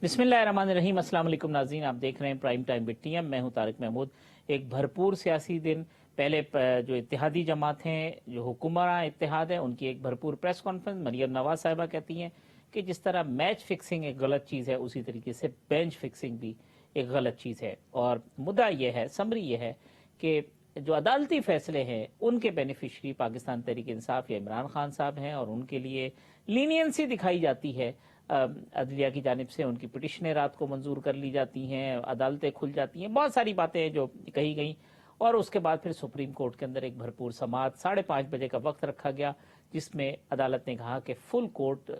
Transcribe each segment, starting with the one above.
बिस्मिल्लाहिर्रहमानिर्रहीम। अस्सलाम वालेकुम नाज़रीन, आप देख रहे हैं प्राइम टाइम विद टीएम। मैं हूं तारिक महमूद। एक भरपूर सियासी दिन पहले जो इत्तेहादी जमात हैं, जो हुकूमरान इत्तेहाद है, उनकी एक भरपूर प्रेस कॉन्फ्रेंस। मरियम नवाज साहिबा कहती हैं कि जिस तरह मैच फिक्सिंग एक गलत चीज़ है, उसी तरीके से बेंच फिक्सिंग भी एक गलत चीज़ है। और मुद्दा ये है, समरी ये है कि जो अदालती फैसले हैं उनके बेनिफिशरी पाकिस्तान तहरीक इंसाफ या इमरान खान साहब हैं, और उनके लिए लीनियंसी दिखाई जाती है अदलिया की जानिब से। उनकी पिटिशनें रात को मंजूर कर ली जाती हैं, अदालतें खुल जाती हैं, बहुत सारी बातें हैं जो कही गई। और उसके बाद फिर सुप्रीम कोर्ट के अंदर एक भरपूर समाअत 5:30 बजे का वक्त रखा गया, जिसमें अदालत ने कहा कि फुल कोर्ट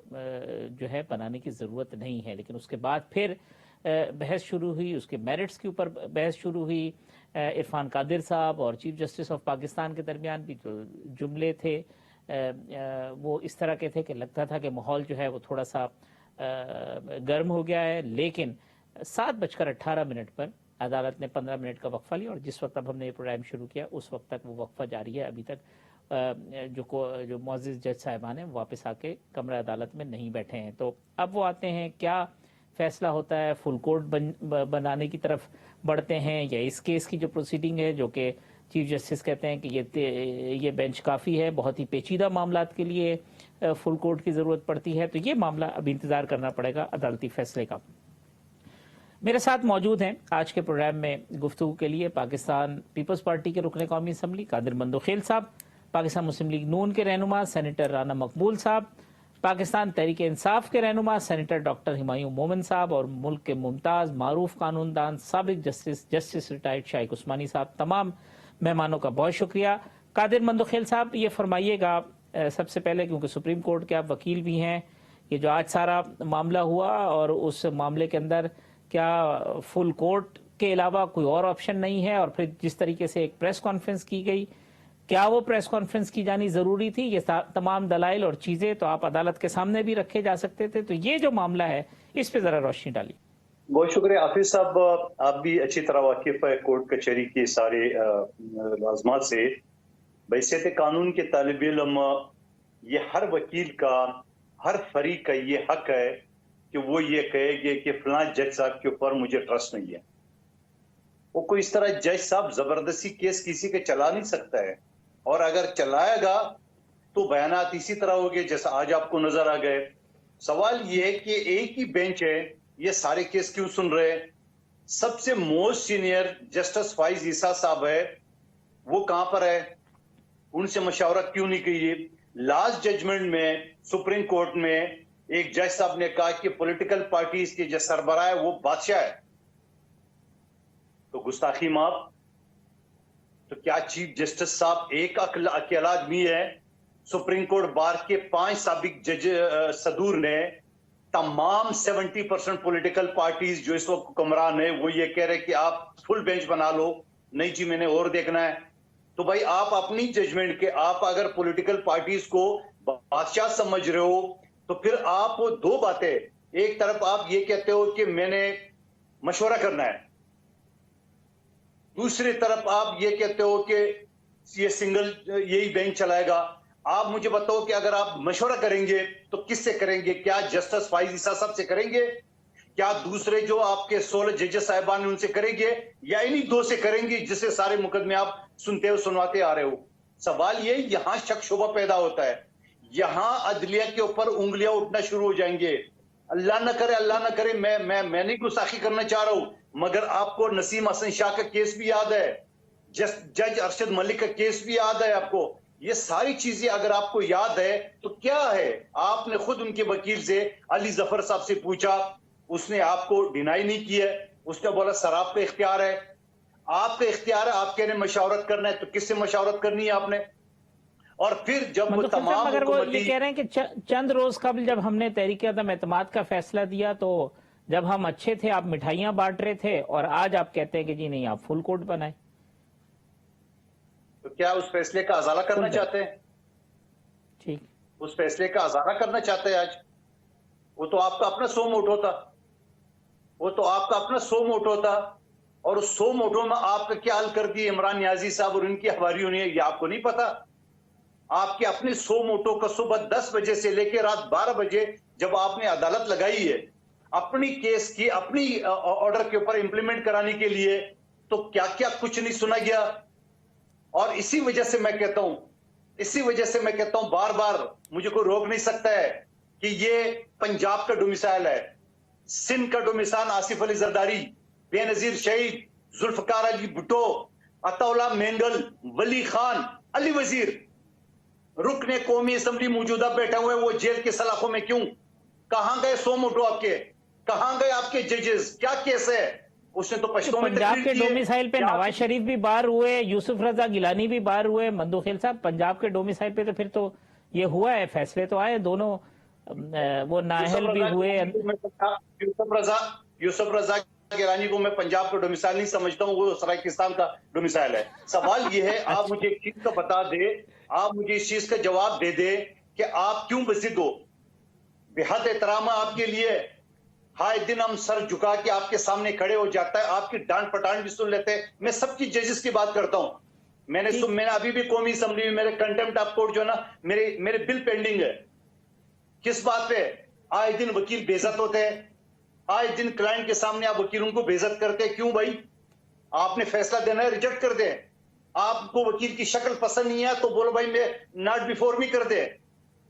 जो है बनाने की ज़रूरत नहीं है। लेकिन उसके बाद फिर बहस शुरू हुई, उसके मेरिट्स के ऊपर बहस शुरू हुई। इरफान कादिर साहब और चीफ जस्टिस ऑफ पाकिस्तान के दरमियान भी जो जुमले थे वो इस तरह के थे कि लगता था कि माहौल जो है वो थोड़ा सा गर्म हो गया है। लेकिन 7:18 पर अदालत ने 15 मिनट का वक्फा लिया, और जिस वक्त अब हमने ये प्रोग्राम शुरू किया उस वक्त तक वो वक्फा जारी है। अभी तक जो मुअज़्ज़िज़ जज साहिबान हैं वापस आके कमरा अदालत में नहीं बैठे हैं। तो अब वो आते हैं, क्या फैसला होता है, फुल कोर्ट बनाने की तरफ बढ़ते हैं, या इस केस की जो प्रोसीडिंग है, जो कि चीफ जस्टिस कहते हैं कि ये बेंच काफ़ी है, बहुत ही पेचीदा मामलात के लिए फुल कोर्ट की ज़रूरत पड़ती है। तो ये मामला अभी इंतज़ार करना पड़ेगा अदालती फैसले का। मेरे साथ मौजूद हैं आज के प्रोग्राम में गुफ्तगू के लिए पाकिस्तान पीपल्स पार्टी के रुकन कौमी असम्बली कादिर मंदोखेल साहब, पाकिस्तान मुस्लिम लीग नून के रहनुमा सेनेटर राना मकबूल साहब, पाकिस्तान तहरीक इंसाफ के रहनुमा सेनेटर डॉक्टर हिमायूं मोमिन साहब, और मुल्क के मुमताज़ मारूफ कानूनदान साबिक जस्टिस रिटायर्ड शाइक उस्मानी साहब। तमाम मेहमानों का बहुत शुक्रिया। कादिर मंदोखेल साहब, ये फरमाइएगा सबसे पहले, क्योंकि सुप्रीम कोर्ट के आप वकील भी हैं, ये जो आज सारा मामला हुआ और उस मामले के अंदर क्या फुल कोर्ट के अलावा कोई और ऑप्शन नहीं है? और फिर जिस तरीके से एक प्रेस कॉन्फ्रेंस की गई, क्या वो प्रेस कॉन्फ्रेंस की जानी ज़रूरी थी? ये तमाम दलाइल और चीज़ें तो आप अदालत के सामने भी रखे जा सकते थे। तो ये जो मामला है इस पर ज़रा रोशनी डाली। बहुत शुक्रिया हाफिज साहब, आप भी अच्छी तरह वाकिफ है कोर्ट कचहरी के सारे लाजमात से। बैसियत कानून के तालिब इल्म, ये हर वकील का, हर फरीक का ये हक है कि वो ये कहेगे कि फलां जज साहब के ऊपर मुझे ट्रस्ट नहीं है। वो कोई इस तरह जज साहब जबरदस्ती केस किसी के चला नहीं सकता है, और अगर चलाएगा तो बयानात इसी तरह होंगे जैसा आज आपको नजर आ गए। सवाल ये है कि एक ही बेंच है, ये सारे केस क्यों सुन रहे हैं? सबसे मोस्ट सीनियर जस्टिस फाइज ईसा साहब है, वो कहां पर है? उनसे मशवरा क्यों नहीं की? लास्ट जजमेंट में सुप्रीम कोर्ट में एक जज साहब ने कहा कि पॉलिटिकल पार्टीज के जो सरबराह है वो बादशाह है, तो गुस्ताखी माफ। तो क्या चीफ जस्टिस साहब एक अकेला आदमी है? सुप्रीम कोर्ट बार के 5 साबिक जज सदूर ने तमाम 70% पॉलिटिकल पार्टीज जो इस वक्त हुक्मरान है वो ये कह रहे कि आप फुल बेंच बना लो। नहीं जी, मैंने और देखना है। तो भाई आप अपनी जजमेंट के, आप अगर पॉलिटिकल पार्टीज को बादशाह समझ रहे हो तो फिर आप दो बातें, एक तरफ आप ये कहते हो कि मैंने मशवरा करना है, दूसरी तरफ आप ये कहते हो कि ये सिंगल यही बेंच चलाएगा। आप मुझे बताओ कि अगर आप मशवरा करेंगे तो किससे करेंगे? क्या जस्टिस फाइज ईसा साहब से करेंगे? क्या दूसरे जो आपके 16 जजेस साहिबान हैं उनसे करेंगे, या इन्हीं दो से करेंगे जिससे सारे मुकदमे आप सुनते हो, सुनवाते आ रहे हो? सवाल ये, यहां शक शुबा पैदा होता है, यहां अदलिया के ऊपर उंगलियां उठना शुरू हो जाएंगे। अल्लाह न करे, अल्लाह न करे, मैं नहीं गुस्ताखी करना चाह रहा हूं, मगर आपको नसीम हसन शाह का केस भी याद है, जज अरशद मलिक का केस भी याद है आपको। ये सारी चीजें अगर आपको याद है तो क्या है, आपने खुद उनके वकील से अली जफर साहब से पूछा, उसने आपको डिनाई नहीं किया, उसने बोला सर आपका इख्तियार है, आपका इख्तियार है, आप कहने मशावरत करना है तो किससे मशावरत करनी है आपने? और फिर जब वो तमाम मगर वो ये कह रहे हैं कि चंद रोज कबल जब हमने तहरीक अदम एतमाद का फैसला दिया तो जब हम अच्छे थे आप मिठाइयां बांट रहे थे, और आज आप कहते हैं कि जी नहीं आप फुल कोर्ट बनाए। तो क्या उस फैसले का अजाला करना चाहते हैं? ठीक, उस फैसले का अजाला करना चाहते हैं आज? वो तो आपका अपना सो मोटो था, वो तो आपका अपना सो मोटो था, और उस सो मोटो में आपने क्या हल कर दिए इमरान नियाजी साहब और उनकी हवारियों ने, ये आपको नहीं पता? आपके अपने सो मोटो का सुबह 10 बजे से लेकर रात 12 बजे जब आपने अदालत लगाई है, اپنی کیس کی اپنی آرڈر کے اوپر امپلیمنٹ کرانے کے لیے، تو کیا کیا کچھ نہیں سنا گیا. اور اسی وجہ سے میں کہتا ہوں بار بار مجھے کوئی روک نہیں سکتا ہے کہ یہ پنجاب کا ڈومیسائل ہے، سندھ کا ڈومیسائل آصف علی زرداری، بے نظیر شہید، ذوالفقار علی بھٹو، عطا اللہ مینگل، ولی خان، علی وزیر، رکن قومی اسمبلی موجودہ بیٹھے ہوئے، وہ جیل کے سلاخوں میں کیوں؟ کہاں گئے سو موٹو آپ کے؟ کہاں گئے آپ کے ججز؟ کیا کیس ہے؟ اس نے تو پشتوں میں پنجاب کے تقریر کی ہے. ڈومیسائل پہ نواز شریف بھی باہر ہوئے، یوسف رضا گیلانی بھی باہر ہوئے. مندوخیل صاحب، پنجاب کے ڈومیسائل پہ تو پھر تو یہ ہوا ہے، فیصلے تو آئے دونوں، وہ نااہل بھی ہوئے. یوسف رضا گیلانی کو میں پنجاب کا ڈومیسائل نہیں سمجھتا ہوں، وہ سرائیکستان کا ڈومیسائل ہے. سوال یہ ہے، آپ مجھے ایک چیز کا بتا دے، آپ مجھے اس چیز کا جواب دے دے کہ آپ کیوں بزد ہو؟ بہت احترام ہے آپ کے لیے، ہائے دن ہم سر جھکا کے آپ کے سامنے کھڑے ہو جاتا ہے، آپ کی ڈانٹ پٹانٹ بھی سن لیتے ہیں. میں سب کی ججز کی بات کرتا ہوں. میں نے ابھی بھی قومی اسمبلی میں میرے کنٹمپٹ آف کورٹ جو ہے نا، میرے بل پینڈنگ ہے. کس بات پہ؟ آئے دن وکیل بے عزت ہوتے ہیں، آئے دن کلائنٹ کے سامنے آپ وکیلوں کو بے عزت کرتے ہیں. کیوں بھائی؟ آپ نے فیصلہ دینا ہے، ریجیکٹ کر دیں. آپ کو وکیل کی شکل پسند نہیں ہے تو بولو بھائی میں ناٹ بیفور می کر دیں.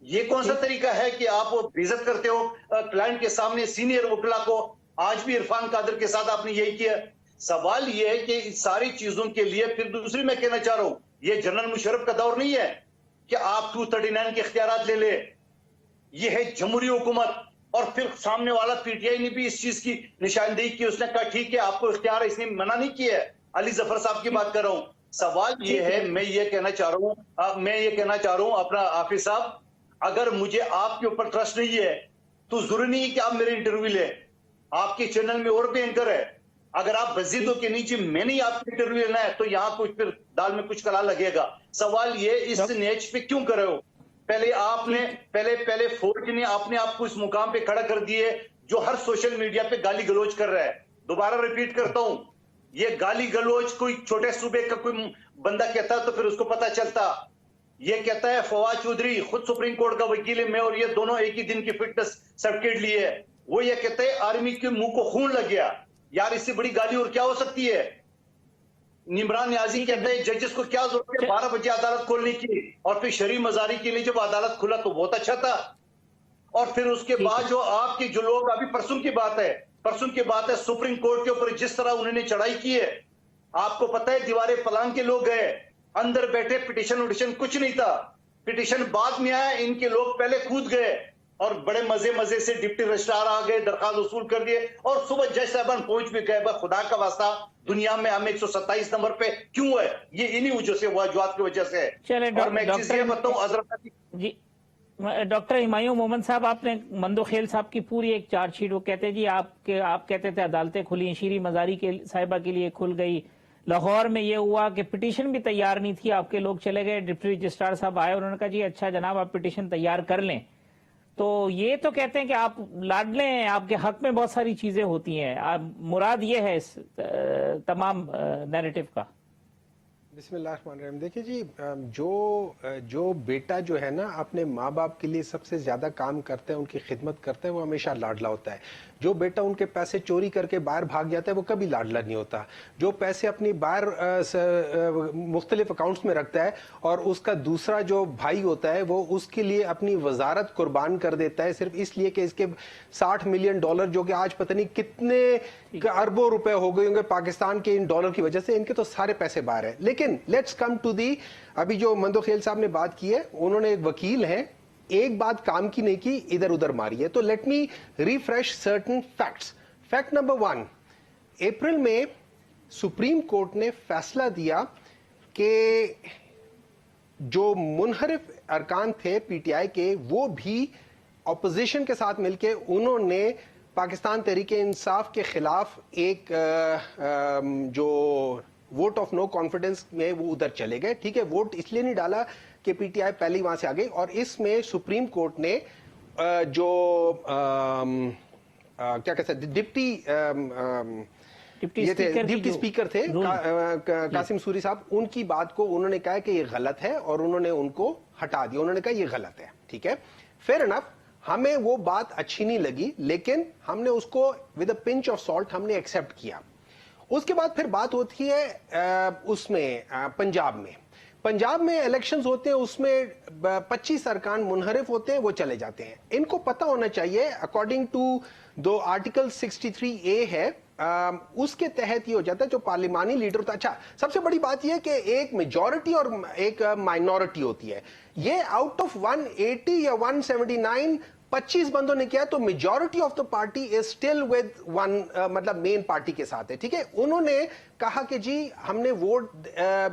یہ کون سا طریقہ ہے کہ آپ وہ بے عزت کرتے ہو کلائنٹ کے سامنے سینئر وکلا کو؟ آج بھی عرفان قادر کے ساتھ آپ نے یہی کیا. سوال یہ ہے کہ اس ساری چیزوں کے لیے پھر دوسری میں کہنا چاہ رہا ہوں، یہ جنرل مشرف کا دور نہیں ہے کہ آپ 239 کے اختیارات لے لے. یہ ہے جمہوری حکومت. اور پھر سامنے والا پی ٹی آئی نے بھی اس چیز کی نشاندہی کی، اس نے کہا ٹھیک ہے آپ کو اختیار ہے، اس نے منع نہیں کیا ہے. علی ظفر صاحب کی بات کر رہا ہوں. سوال یہ ہے، میں یہ کہنا چاہ رہا ہوں اپنا حافظ صاحب، اگر مجھے آپ کے اوپر ٹرسٹ نہیں ہے تو ضروری نہیں ہے کہ آپ میرے انٹرویو لیں. آپ کے چینل میں اور بھی اینکر ہے، اگر آپ بزید ہو کہ نیچے میں نہیں آپ کے انٹرویو لینا ہے تو یہاں کچھ پھر دال میں کچھ کلا لگے گا. سوال یہ اس نیچ پہ کیوں کر رہے ہو؟ پہلے آپ نے پہلے فوج نے آپ کو اس مقام پہ کھڑا کر دیے جو ہر سوشل میڈیا پہ گالی گلوچ کر رہا ہے. دوبارہ ریپیٹ کرتا ہوں، یہ گالی گلوچ کوئی چھوٹے صوبے کا کوئی بندہ کہتا تو پھر اس کو پتا چلتا. یہ کہتا ہے فواد چودھری، خود سپریم کورٹ کا وکیل ہے، میں اور یہ دونوں ایک ہی دن کی فٹنس سرٹیفکیٹ لیے ہے. وہ یہ کہتا ہے آرمی کے منہ کو خون لگ گیا. یار اس سے بڑی گالی اور کیا ہو سکتی ہے؟ عمران نیازی کہتے ہیں ججز کو کیا ضرورت ہے 12 بجے عدالت کھولنے کی، اور پھر شرعی مزاری کے لیے جب عدالت کھلا تو بہت اچھا تھا. اور پھر اس کے بعد جو آپ کے جو لوگ، ابھی پرسوں کی بات ہے سپریم کورٹ کے اوپر جس طرح انہوں نے چڑھائی کی ہے، آپ کو پتہ ہے دیوارے پلانگ کے لوگ گئے اندر بیٹھے، پٹیشن کچھ نہیں تھا، پٹیشن بعد میں آیا، ان کے لوگ پہلے کود گئے اور بڑے مزے سے ڈپٹی رجسٹرار آ گئے، درخواست وصول کر دیے اور صبح جج صاحبان پہنچ بھی گئے. خدا کا واسطہ دنیا میں ہمیں 127 نمبر پہ کیوں ہے؟ یہ انہی وجہ سے، وجوہات کی وجہ سے ہے. اور میں ایک چیز یہ بتاؤں حضرت جی ڈاکٹر ہمایوں مومن صاحب، آپ نے مندوخیل صاحب کی پوری ایک چارج شیٹ، وہ کہتے جی آپ کہتے تھے عدالتیں کھلی، شیریں مزاری کے صاحبہ کے لیے کھل گئی. لاہور میں یہ ہوا کہ پٹیشن بھی تیار نہیں تھی، آپ کے لوگ چلے گئے، ڈپٹی رجسٹرار صاحب آئے، انہوں نے کہا جی اچھا جناب آپ پٹیشن تیار کر لیں. تو یہ تو کہتے ہیں کہ آپ لاڈلے ہیں، آپ کے حق میں بہت ساری چیزیں ہوتی ہیں. مراد یہ ہے اس تمام نیریٹو کا. بسم اللہ الرحمن الرحیم. دیکھیں جی، جو بیٹا جو ہے نا اپنے ماں باپ کے لیے سب سے زیادہ کام کرتا ہے، ان کی خدمت کرتا ہے، وہ ہمیشہ لاڈلا ہوتا ہے. جو بیٹا ان کے پیسے چوری کر کے باہر بھاگ جاتا ہے وہ کبھی لاڈلا نہیں ہوتا. جو پیسے اپنی باہر مختلف اکاؤنٹس میں رکھتا ہے اور اس کا دوسرا جو بھائی ہوتا ہے وہ اس کے لیے اپنی وزارت قربان کر دیتا ہے صرف اس لیے کہ اس کے $60 ملین جو کہ آج پتہ نہیں کتنے اربوں روپے ہو گئے ہوں گے پاکستان کے ان ڈالر کی وجہ سے، ان کے تو سارے پیسے باہر ہیں. لیکن لیٹس کم ٹو دی، ابھی جو مندوخیل صاحب نے بات کی ہے، انہوں نے ایک وکیل ہیں، ایک بات کام کی نہیں کی، ادھر ادھر ماری ہے. تو let me refresh certain facts. Fact number 1، April میں سپریم کورٹ نے فیصلہ دیا کہ جو منحرف ارکان تھے پی ٹی آئی کے، وہ بھی اپوزیشن کے ساتھ مل کے انہوں نے پاکستان تحریک انصاف کے خلاف ایک جو ووٹ آف نو کانفیڈنس میں وہ ادھر چلے گئے. ٹھیک ہے، ووٹ اس لیے نہیں ڈالا کہ پی ٹی آئی پہلے وہاں سے آ گئی، اور اس میں سپریم کورٹ نے جو کیا کہتے ہیں ڈپٹی اسپیکر تھے قاسم سوری صاحب، ان کی بات کو انہوں نے کہا کہ یہ غلط ہے اور انہوں نے ان کو ہٹا دیا. انہوں نے کہا یہ غلط ہے. ٹھیک ہے، فیئر انف. ہمیں وہ بات اچھی نہیں لگی لیکن ہم نے اس کو with a pinch of salt ہم نے ایکسپٹ کیا. اس کے بعد پھر بات ہوتی ہے اس میں پنجاب میں الیکشنز ہوتے ہیں, اس میں 25 ارکان منحرف ہوتے ہیں, وہ چلے جاتے ہیں. ان کو پتہ ہونا چاہیے according to do article 63A ہے, اس کے تحت یہ ہو جاتا ہے جو پارلیمانی لیڈر ہوتا ہے. اچھا, سب سے بڑی بات یہ کہ ایک میجورٹی اور ایک مائنورٹی ہوتی ہے. یہ آؤٹ آف 180 یا 179 25 بندوں نے کیا تو majority of the party is still with one, مطلب مین پارٹی کے ساتھ ہے. ٹھیک ہے, انہوں نے کہا کہ جی ہم نے ووٹ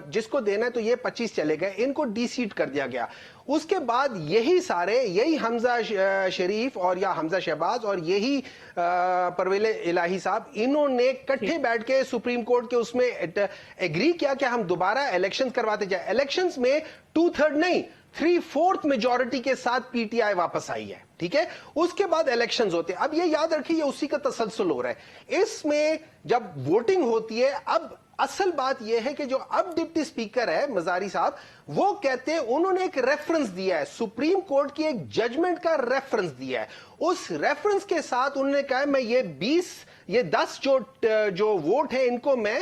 جس کو دینا ہے تو یہ 25 چلے گئے, ان کو ڈی سیٹ کر دیا گیا. اس کے بعد یہی حمزہ شریف اور یا حمزہ شہباز اور یہی پرویز الہی صاحب, انہوں نے کٹھے بیٹھ کے سپریم کورٹ کے اس میں ایگری کیا کہ ہم دوبارہ الیکشن کرواتے جائیں. الیکشنز میں 2/3 نہیں 3/4 میجورٹی کے ساتھ پی ٹی آئی واپس آئی ہے. ٹھیک ہے, اس کے بعد الیکشنز ہوتے ہیں. اب یہ یاد رکھیے یہ اسی کا تسلسل ہو رہا ہے. اس میں جب ووٹنگ ہوتی ہے, اب اصل بات یہ ہے کہ جو اب ڈپٹی اسپیکر ہے مزاری صاحب, وہ کہتے ہیں انہوں نے ایک ریفرنس دیا ہے, سپریم کورٹ کی ایک ججمنٹ کا ریفرنس دیا ہے. اس ریفرنس کے ساتھ انہوں نے کہا میں یہ 10 جو ووٹ ہیں ان کو میں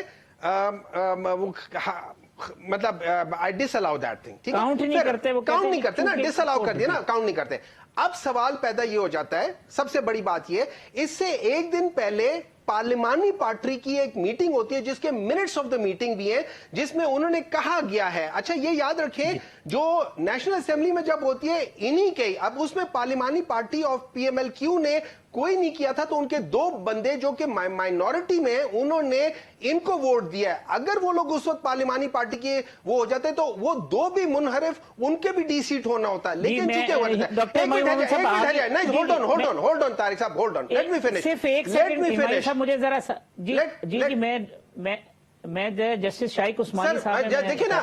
مطلب آئی ڈس الاؤ دیٹ تھنگ. کاؤنٹ نہیں کرتے, وہ کاؤنٹ نہیں کرتے نا, ڈس الاؤ کر دیا نا, کاؤنٹ نہیں کرتے. اب سوال پیدا یہ ہو جاتا ہے, سب سے بڑی بات یہ, اس سے ایک دن پہلے پارلیمانی پارٹی کی ایک میٹنگ ہوتی ہے جس کے منٹس آف دا میٹنگ بھی ہیں, جس میں انہوں نے کہا گیا ہے. اچھا یہ یاد رکھیں جو نیشنل اسمبلی میں جب ہوتی ہے انہی کے, اب اس میں پارلیمانی party of P M L Q نے کوئی نہیں کیا تھا, تو ان کے 2 بندے جو کہ مائنورٹی میں انہوں نے ان کو ووٹ دیا ہے. اگر وہ لوگ اس وقت پارلیمانی پارٹی کے وہ ہو جاتے تو وہ 2 بھی منحرف, ان کے بھی ڈی سیٹ ہونا ہوتا ہے. لیکن چونکہ ہولڈ آن طارق صاحب, hold on, let me finish, صرف ایک سیکنڈ مجھے ذرا جی میں جسٹس شائق عثمانی صاحب, دیکھیں نا,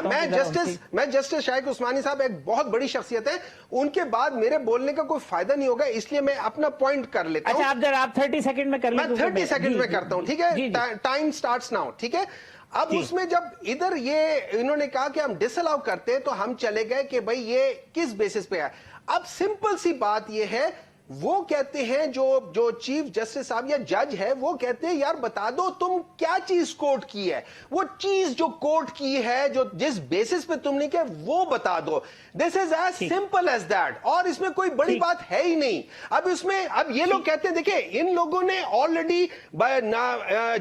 میں جسٹس شائق عثمانی صاحب ایک بہت بڑی شخصیت ہے, ان کے بعد میرے بولنے کا کوئی فائدہ نہیں ہوگا, اس لیے میں اپنا پوائنٹ کر لیتا ہوں. اچھا آپ 30 سیکنڈ میں کر لیں. میں 30 سیکنڈ میں کرتا ہوں. ٹھیک ہے, ٹائم سٹارٹس ناؤ. ٹھیک ہے, اب اس میں جب ادھر یہ انہوں نے کہا کہ ہم ڈس الاؤ کرتے ہیں تو ہم چلے گئے کہ بھئی یہ کس بیسس پہ ہے. اب سمپل سی بات یہ ہے, وہ کہتے ہیں جو چیف جسٹس صاحب یا جج ہے, وہ کہتے ہیں یار بتا دو تم کیا چیز کوٹ کی ہے, وہ چیز جو کوٹ کی ہے جو جس بیسس پہ تم نے کیا وہ بتا دو. This is as simple as that, اور اس میں کوئی بڑی بات ہے ہی نہیں. اب اس میں اب یہ لوگ کہتے ہیں دیکھیں ان لوگوں نے آلریڈی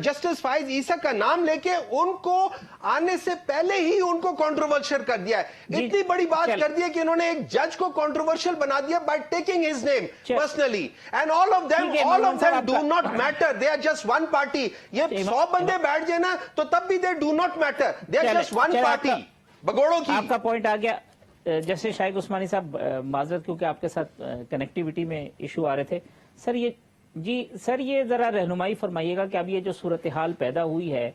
جسٹس فائز عیسیٰ کا نام لے کے ان کو آنے سے پہلے ہی ان کو کنٹروورشل کر دیا ہے. اتنی بڑی بات کر دی ہے کہ انہوں نے ایک جج کو کنٹروورشل بنا دیا by taking his name personally, and all of them do not matter, they are just one party. یہ 100 بندے بیٹھ جائے نا تو تب بھی they do not matter, they are just one party. بگوڑوں کی. آپ کا پوائنٹ آ گیا. جیسے شائق عثمانی صاحب معذرت کیونکہ آپ کے ساتھ کنیکٹیوٹی میں ایشو آ رہے تھے. سر یہ ذرا رہنمائی فرمائیے گا کہ اب یہ جو صورتحال پیدا ہوئی ہے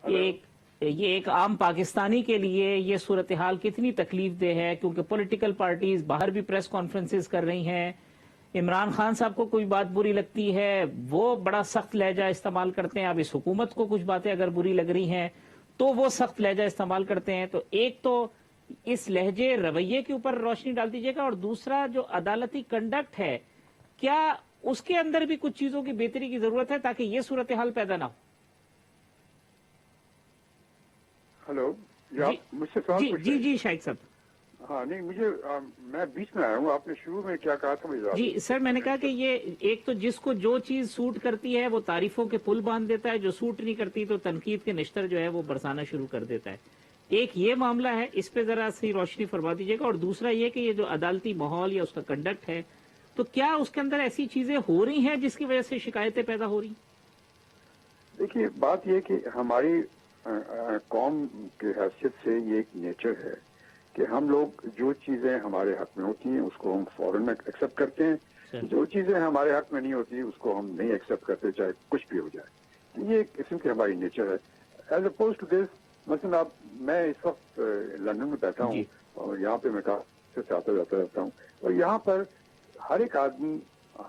یہ ایک عام پاکستانی کے لیے یہ صورتحال کتنی تکلیف دہ ہے, کیونکہ پولیٹیکل پارٹیز باہر بھی پریس کانفرنسز کر رہی ہیں. عمران خان صاحب کو کوئی بات بری لگتی ہے وہ بڑا سخت لہجہ استعمال کرتے ہیں. اب اس حکومت کو کچھ باتیں اگر بری لگ رہی ہیں تو وہ سخت لہجہ استعمال کرتے ہیں. تو ایک تو اس لہجے رویے کے اوپر روشنی ڈال دیجیے گا, اور دوسرا جو عدالتی کنڈکٹ ہے کیا اس کے اندر بھی کچھ چیزوں کی بہتری کی ضرورت ہے تاکہ یہ صورتحال پیدا نہ ہو. ہلو مجھ سے سوال جی شائق صاحب. ہاں نہیں میں بیچ میں آیا ہوں, آپ نے شروع میں کیا کہا تھا؟ جی سر میں نے کہا کہ یہ ایک تو جس کو جو چیز سوٹ کرتی ہے وہ تعریفوں کے پل باندھ دیتا ہے, جو سوٹ نہیں کرتی تو تنقید کے نشتر جو ہے وہ برسانا شروع کر دیتا ہے. ایک یہ معاملہ ہے, اس پہ ذرا سی روشنی فرما دیجیے گا. اور دوسرا یہ کہ یہ جو عدالتی ماحول یا اس کا کنڈکٹ ہے تو کیا اس کے اندر ایسی چیزیں ہو رہی ہیں جس کی وجہ سے شکایتیں پیدا ہو رہی ہیں؟ دیکھیے بات یہ کہ ہماری قوم کی حیثیت سے یہ ایک نیچر ہے کہ ہم لوگ جو چیزیں ہمارے حق میں ہوتی ہیں اس کو ہم فوراً ایکسیپٹ کرتے ہیں, جو چیزیں ہمارے حق میں نہیں ہوتی اس کو ہم نہیں ایکسیپٹ کرتے چاہے کچھ بھی ہو جائے. یہ ایک قسم کی ہماری نیچر ہے. ایز اپوز ٹو دس, مثلاً میں اس وقت لندن میں بیٹھا ہوں اور یہاں پہ میں کافی سے آتا جاتا رہتا ہوں, اور یہاں پر ہر ایک آدمی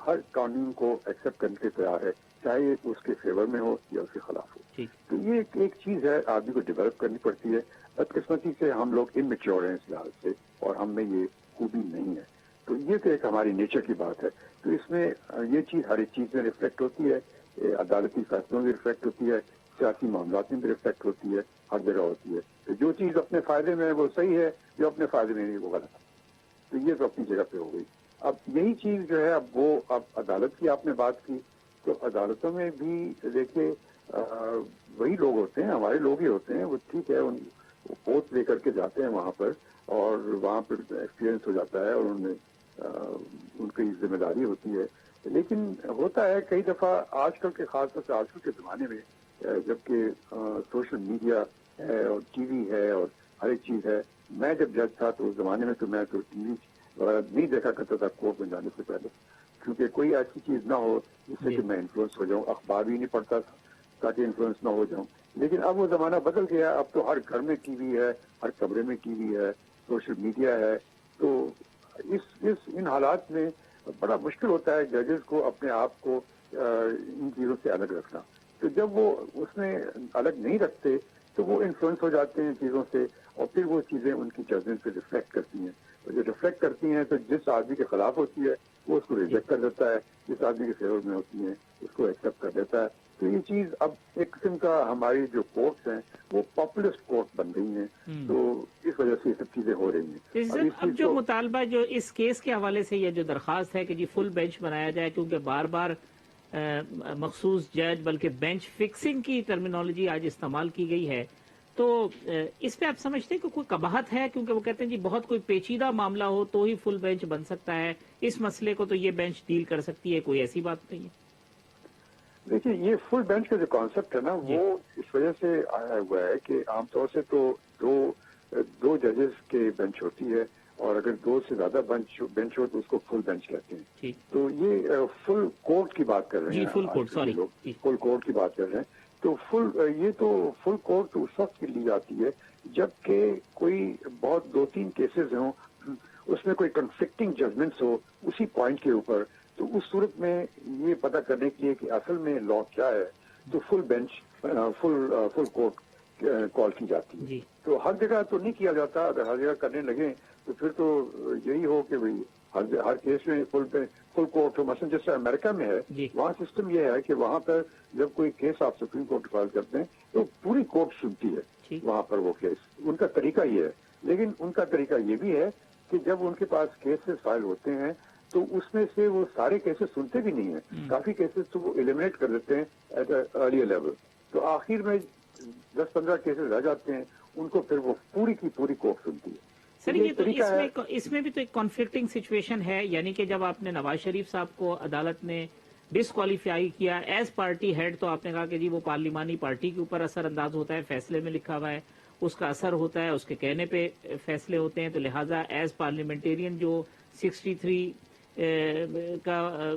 ہر قانون کو ایکسیپٹ کرنے کے تیار ہے, چاہے اس کے فیور میں ہو یا اس کے خلاف ہو. تو یہ ایک چیز ہے آدمی کو ڈیولپ کرنی پڑتی ہے. بدقسمتی سے ہم لوگ اممیچور ہیں اس لحاظ سے, اور ہم میں یہ خوبی نہیں ہے. تو یہ تو ایک ہماری نیچر کی بات ہے. تو اس میں یہ چیز ہر ایک چیز میں ریفلیکٹ ہوتی ہے، عدالتی فیصلوں میں ریفلیکٹ ہوتی ہے، سیاسی معاملات میں بھی ریفلیکٹ ہوتی ہے، ہر جگہ ہوتی ہے. تو جو چیز اپنے فائدے میں ہے وہ صحیح ہے، جو اپنے فائدے میں نہیں وہ غلط ہے. تو یہ تو اپنی جگہ پہ ہو گئی. اب یہی چیز جو ہے اب عدالت کی آپ نے بات کی، تو عدالتوں میں بھی دیکھیے وہی لوگ ہوتے ہیں، ہمارے لوگ ہی ہوتے ہیں. وہ ٹھیک ہے، اوتھ لے کر کے جاتے ہیں وہاں پر، اور وہاں پر ایکسپیرئنس ہو جاتا ہے اور ان کی ذمہ داری ہوتی ہے. لیکن ہوتا ہے کئی دفعہ آج کل کے، خاص طور سے آج کل کے زمانے میں، جبکہ سوشل میڈیا ہے اور ٹی وی ہے اور ہر ایک چیز ہے. میں جب جج تھا تو اس زمانے میں تو میں تو ٹی وی وغیرہ نہیں دیکھا کرتا تھا کورٹ میں جانے سے پہلے، کیونکہ کوئی ایسی چیز نہ ہو جس سے کہ میں انفلوئنس ہو جاؤں. اخبار بھی نہیں پڑھتا تھا تاکہ انفلوئنس نہ ہو جاؤں. لیکن اب وہ زمانہ بدل گیا، اب تو ہر گھر میں ٹی وی ہے، ہر کمرے میں ٹی وی ہے، سوشل میڈیا ہے. تو ان حالات میں بڑا مشکل ہوتا ہے ججز کو اپنے آپ کو ان چیزوں سے الگ رکھنا. تو جب وہ اس میں الگ نہیں رکھتے تو وہ انفلوئنس ہو جاتے ہیں چیزوں سے، اور پھر وہ چیزیں ان کی ججمنٹ پہ ریفلیکٹ کرتی ہیں. اور جو ریفلیکٹ کرتی ہیں تو جس آدمی کے خلاف ہوتی ہے وہ اس کو ریجیکٹ کر دیتا ہے، جس آدمی کے فیور میں ہوتی ہیں اس کو ایکسیپٹ کر دیتا ہے. تو یہ چیز اب ایک قسم کا ہماری جو کورٹس ہیں وہ پاپولسٹ کورٹ بن رہی ہیں. تو اس وجہ سے یہ سب چیزیں ہو رہی ہیں. اب جو مطالبہ جو اس کیس کے حوالے سے یہ جو درخواست ہے کہ جی فل بینچ بنایا جائے، کیونکہ بار بار مخصوص جج بلکہ بینچ فکسنگ کی ٹرمینالوجی آج استعمال کی گئی ہے، تو اس پہ آپ سمجھتے ہیں کہ کوئی قباحت ہے؟ کیونکہ وہ کہتے ہیں جی بہت کوئی پیچیدہ معاملہ ہو تو ہی فل بینچ بن سکتا ہے، اس مسئلے کو تو یہ بینچ ڈیل کر سکتی ہے، کوئی ایسی بات نہیں ہے. دیکھیے یہ فل بینچ کا جو کانسیپٹ ہے نا وہ اس وجہ سے آیا ہوا ہے کہ عام طور سے تو دو ججز کے بینچ ہوتی ہے، اور اگر دو سے زیادہ بینچ ہو تو اس کو فل بینچ کہتے ہیں. تو یہ فل کورٹ کی بات کر رہے ہیں، full court, sorry, full court کی بات کر رہے ہیں. تو یہ تو فل کورٹ اس وقت کی لی جاتی ہے جبکہ کوئی بہت 2-3 کیسز ہوں، اس میں کوئی کنفلکٹنگ ججمنٹس ہو اسی پوائنٹ کے اوپر. تو اس صورت میں یہ پتہ کرنے کے لیے کہ اصل میں لا کیا ہے تو فل بینچ فل کورٹ کال کی جاتی ہے. تو ہر جگہ تو نہیں کیا جاتا. اگر ہر جگہ کرنے لگیں تو پھر تو یہی ہو کہ بھئی ہر کیس میں فل کورٹ ہو. مثلا جیسے امریکہ میں ہے وہاں سسٹم یہ ہے کہ وہاں پر جب کوئی کیس آپ سپریم کورٹ فائل کرتے ہیں تو پوری کورٹ سنتی ہے وہاں پر وہ کیس. ان کا طریقہ یہ ہے. لیکن ان کا طریقہ یہ بھی ہے کہ جب ان کے پاس کیسز فائل ہوتے ہیں تو اس میں سے وہ سارے کیسز سنتے بھی نہیں ہیں. کافی کیسز تو وہ ایلیمنیٹ کر دیتے ہیں ایٹ اے ارلیئر لیول. تو آخر میں 10-15 کیسز رہ جاتے ہیں، ان کو پھر وہ پوری کی پوری کورٹ سنتی ہے. سر یہ تو اس میں بھی تو ایک کانفلکٹنگ سچویشن ہے، یعنی کہ جب آپ نے نواز شریف صاحب کو عدالت نے ڈسکوالیفائی کیا ایز پارٹی ہیڈ، تو آپ نے کہا کہ جی وہ پارلیمانی پارٹی کے اوپر اثر انداز ہوتا ہے، فیصلے میں لکھا ہوا ہے اس کا اثر ہوتا ہے، اس کے کہنے پہ فیصلے ہوتے ہیں. تو لہٰذا ایز پارلیمنٹیرین جو 63 کا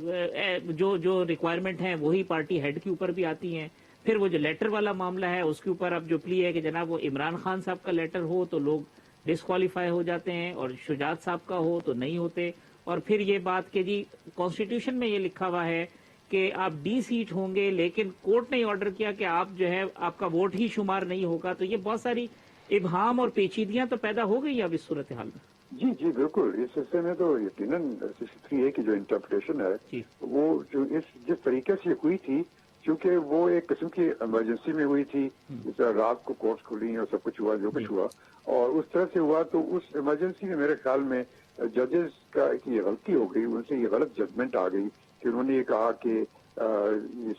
جو ریکوائرمنٹ ہیں وہی پارٹی ہیڈ کے اوپر بھی آتی ہیں. پھر وہ جو لیٹر والا معاملہ ہے اس کے اوپر اب جو پلی ہے کہ جناب وہ عمران خان صاحب کا لیٹر ہو تو لوگ ڈسکوالیفائی ہو جاتے ہیں، اور شجاعت صاحب کا ہو تو نہیں ہوتے. اور پھر یہ بات کہ جی کانسٹیٹیوشن میں یہ لکھا ہوا ہے کہ آپ ڈی سیٹ ہوں گے لیکن کورٹ نے آرڈر کیا کہ آپ جو ہے آپ کا ووٹ ہی شمار نہیں ہوگا. تو یہ بہت ساری ابہام اور پیچیدگیاں تو پیدا ہو گئی اب اس صورتحال میں. جی بالکل. اس حصے میں تو یقیناً 63A کی جو انٹرپریٹیشن ہے وہ جو جس طریقے سے ہوئی تھی، کیونکہ وہ ایک قسم کی ایمرجنسی میں ہوئی تھی، جس طرح رات کو کورٹس کھلی اور سب کچھ ہوا جو کچھ ہوا، اور اس طرح سے ہوا. تو اس ایمرجنسی میں میرے خیال میں ججز کا ایک یہ غلطی ہو گئی، ان سے یہ غلط ججمنٹ آ گئی کہ انہوں نے یہ کہا کہ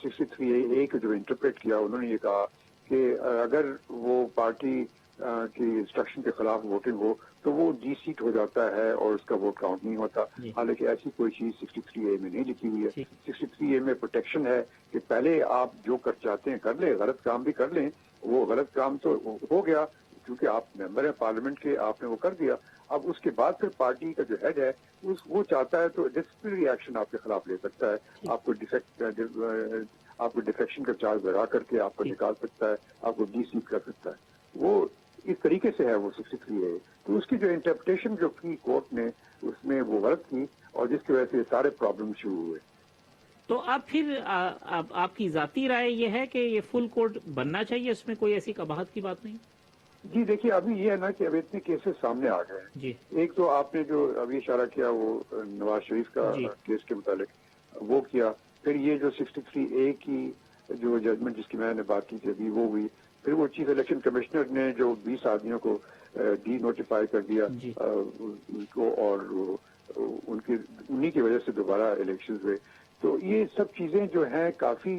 63A کو جو انٹرپریٹ کیا، انہوں نے یہ کہا کہ اگر وہ پارٹی کی انسٹرکشن کے خلاف ووٹنگ ہو تو وہ ڈی سیٹ ہو جاتا ہے اور اس کا ووٹ کاؤنٹ نہیں ہوتا. حالانکہ ایسی کوئی چیز 63A میں نہیں لکھی ہوئی ہے. 63A میں پروٹیکشن ہے کہ پہلے آپ جو کر چاہتے ہیں کر لیں، غلط کام بھی کر لیں. وہ غلط کام تو ہو گیا کیونکہ آپ ممبر ہیں پارلیمنٹ کے، آپ نے وہ کر دیا. اب اس کے بعد پھر پارٹی کا جو ہیڈ ہے وہ چاہتا ہے تو ڈسپلنری ایکشن آپ کے خلاف لے سکتا ہے. آپ کو ڈیفیکشن کا چارج لگا کر کے آپ کو نکال سکتا ہے، آپ کو ڈی سیٹ کر سکتا ہے. وہ اس طریقے سے ہے وہ 63A. تو اس کی جو انٹرپریٹیشن جو کی کورٹ نے اس میں وہ غلط کی، اور جس کی وجہ سے سارے پرابلم شروع ہوئے. تو اب پھر آپ کی ذاتی رائے یہ ہے کہ یہ فل کورٹ بننا چاہیے، اس میں کوئی ایسی قباحت کی بات نہیں؟ جی دیکھیے ابھی یہ ہے نا کہ اب اتنے کیسز سامنے آ گئے ہیں. ایک تو آپ نے جو ابھی اشارہ کیا وہ نواز شریف کا کیس کے متعلق، وہ کیا. پھر یہ جو 63A کی جو ججمنٹ جس کی میں نے بات کی تھی ابھی وہ ہوئی. پھر وہ چیف الیکشن کمشنر نے جو 20 آدمیوں کو ڈی نوٹیفائی کر دیا کو, اور انہی کی وجہ سے دوبارہ الیکشن ہوئے. تو یہ سب چیزیں جو ہیں کافی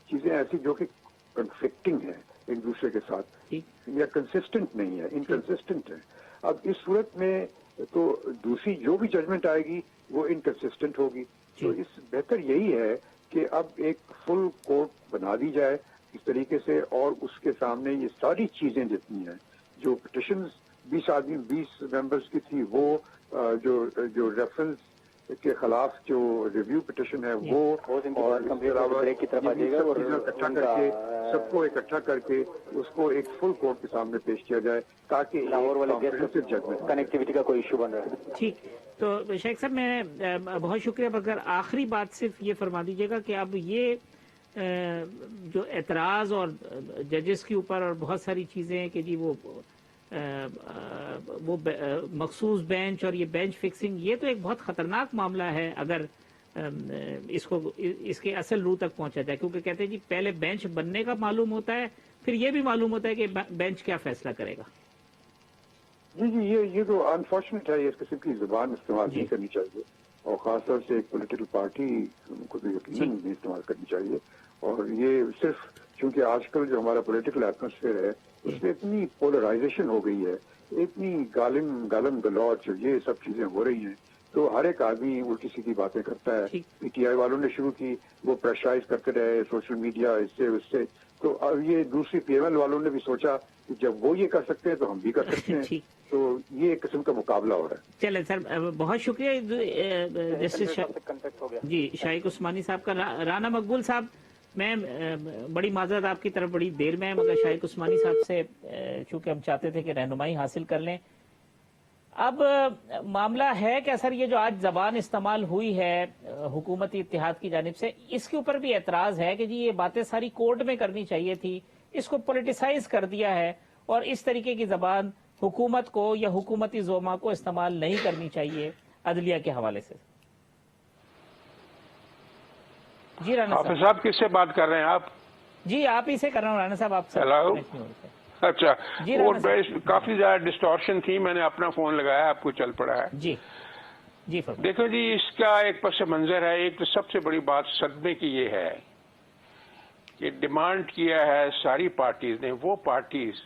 چیزیں ایسی جو کہ کنفلکٹنگ ہیں ایک دوسرے کے ساتھ یا کنسسٹنٹ نہیں ہے, انکنسسٹنٹ ہے. اب اس صورت میں تو دوسری جو بھی ججمنٹ آئے گی وہ انکنسسٹنٹ ہوگی. تو اس بہتر یہی ہے کہ اب ایک فل کورٹ بنا دی جائے اس طریقے سے, اور اس کے سامنے یہ ساری چیزیں جتنی ہیں جو پٹیشنز 20 ممبرز کی تھی وہ جو ریفرنس کے خلاف جو ریویو پٹیشن ہے وہ, اور اکٹھا کر کے سب کو اکٹھا کر کے اس کو ایک فل کورٹ کے سامنے پیش کیا جائے تاکہ لاہور والے کنیکٹیوٹی کا کوئی ایشو بن رہا ہے. ٹھیک. تو شیخ صاحب میں بہت شکریہ, مگر آخری بات صرف یہ فرما دیجیے گا کہ اب یہ جو اعتراض اور ججز کے اوپر اور بہت ساری چیزیں کہ جی وہ مخصوص بینچ اور یہ بینچ فکسنگ, یہ تو ایک بہت خطرناک معاملہ ہے اگر اس کے اصل روح تک پہنچا جائے, کیونکہ کہتے ہیں جی پہلے بینچ بننے کا معلوم ہوتا ہے, پھر یہ بھی معلوم ہوتا ہے کہ بینچ کیا فیصلہ کرے گا. جی یہ تو انفارچونیٹ ہے, اس قسم کی زبان استعمال نہیں کرنی چاہیے, اور خاص طور سے ایک پولیٹیکل پارٹی کو تو یقیناً نہیں استعمال کرنی چاہیے. اور یہ صرف چونکہ آج کل جو ہمارا پولیٹیکل ایٹماسفیئر ہے اس میں اتنی پولرائزیشن ہو گئی ہے, اتنی گالم گلوچ یہ سب چیزیں ہو رہی ہیں, تو ہر ایک آدمی الٹی سیدھی باتیں کرتا ہے. پی ٹی آئی والوں نے شروع کی, وہ پریشرائز کرتے رہے سوشل میڈیا اس سے, تو اب یہ دوسری پی ایم ایل والوں نے بھی سوچا کہ جب وہ یہ کر سکتے ہیں تو ہم بھی کر سکتے ہیں. تو یہ ایک قسم کا مقابلہ ہو رہا ہے. چلیں سر, بہت شکریہ جسٹس جی شائق عثمانی صاحب کا. رانا مقبول صاحب, میں بڑی معذرت آپ کی طرف بڑی دیر میں, مگر شائق عثمانی صاحب سے چونکہ ہم چاہتے تھے کہ رہنمائی حاصل کر لیں. اب معاملہ ہے کہ سر یہ جو آج زبان استعمال ہوئی ہے حکومتی اتحاد کی جانب سے, اس کے اوپر بھی اعتراض ہے کہ جی یہ باتیں ساری کورٹ میں کرنی چاہیے تھی, اس کو پولیٹیسائز کر دیا ہے, اور اس طریقے کی زبان حکومت کو یا حکومتی زعما کو استعمال نہیں کرنی چاہیے عدلیہ کے حوالے سے. جی رانا حافظ صاحب کس سے بات کر رہے ہیں آپ؟ جی آپ ہی سے کر رہا ہوں رانا صاحب. آپ سے ہیلو. اچھا, وہ کافی زیادہ ڈسٹورشن تھی, میں نے اپنا فون لگایا, آپ کو چل پڑا ہے. جی جی دیکھو جی, اس کا ایک پس منظر ہے. ایک تو سب سے بڑی بات صدمے کی یہ ہے کہ ڈیمانڈ کیا ہے ساری پارٹیز نے, وہ پارٹیز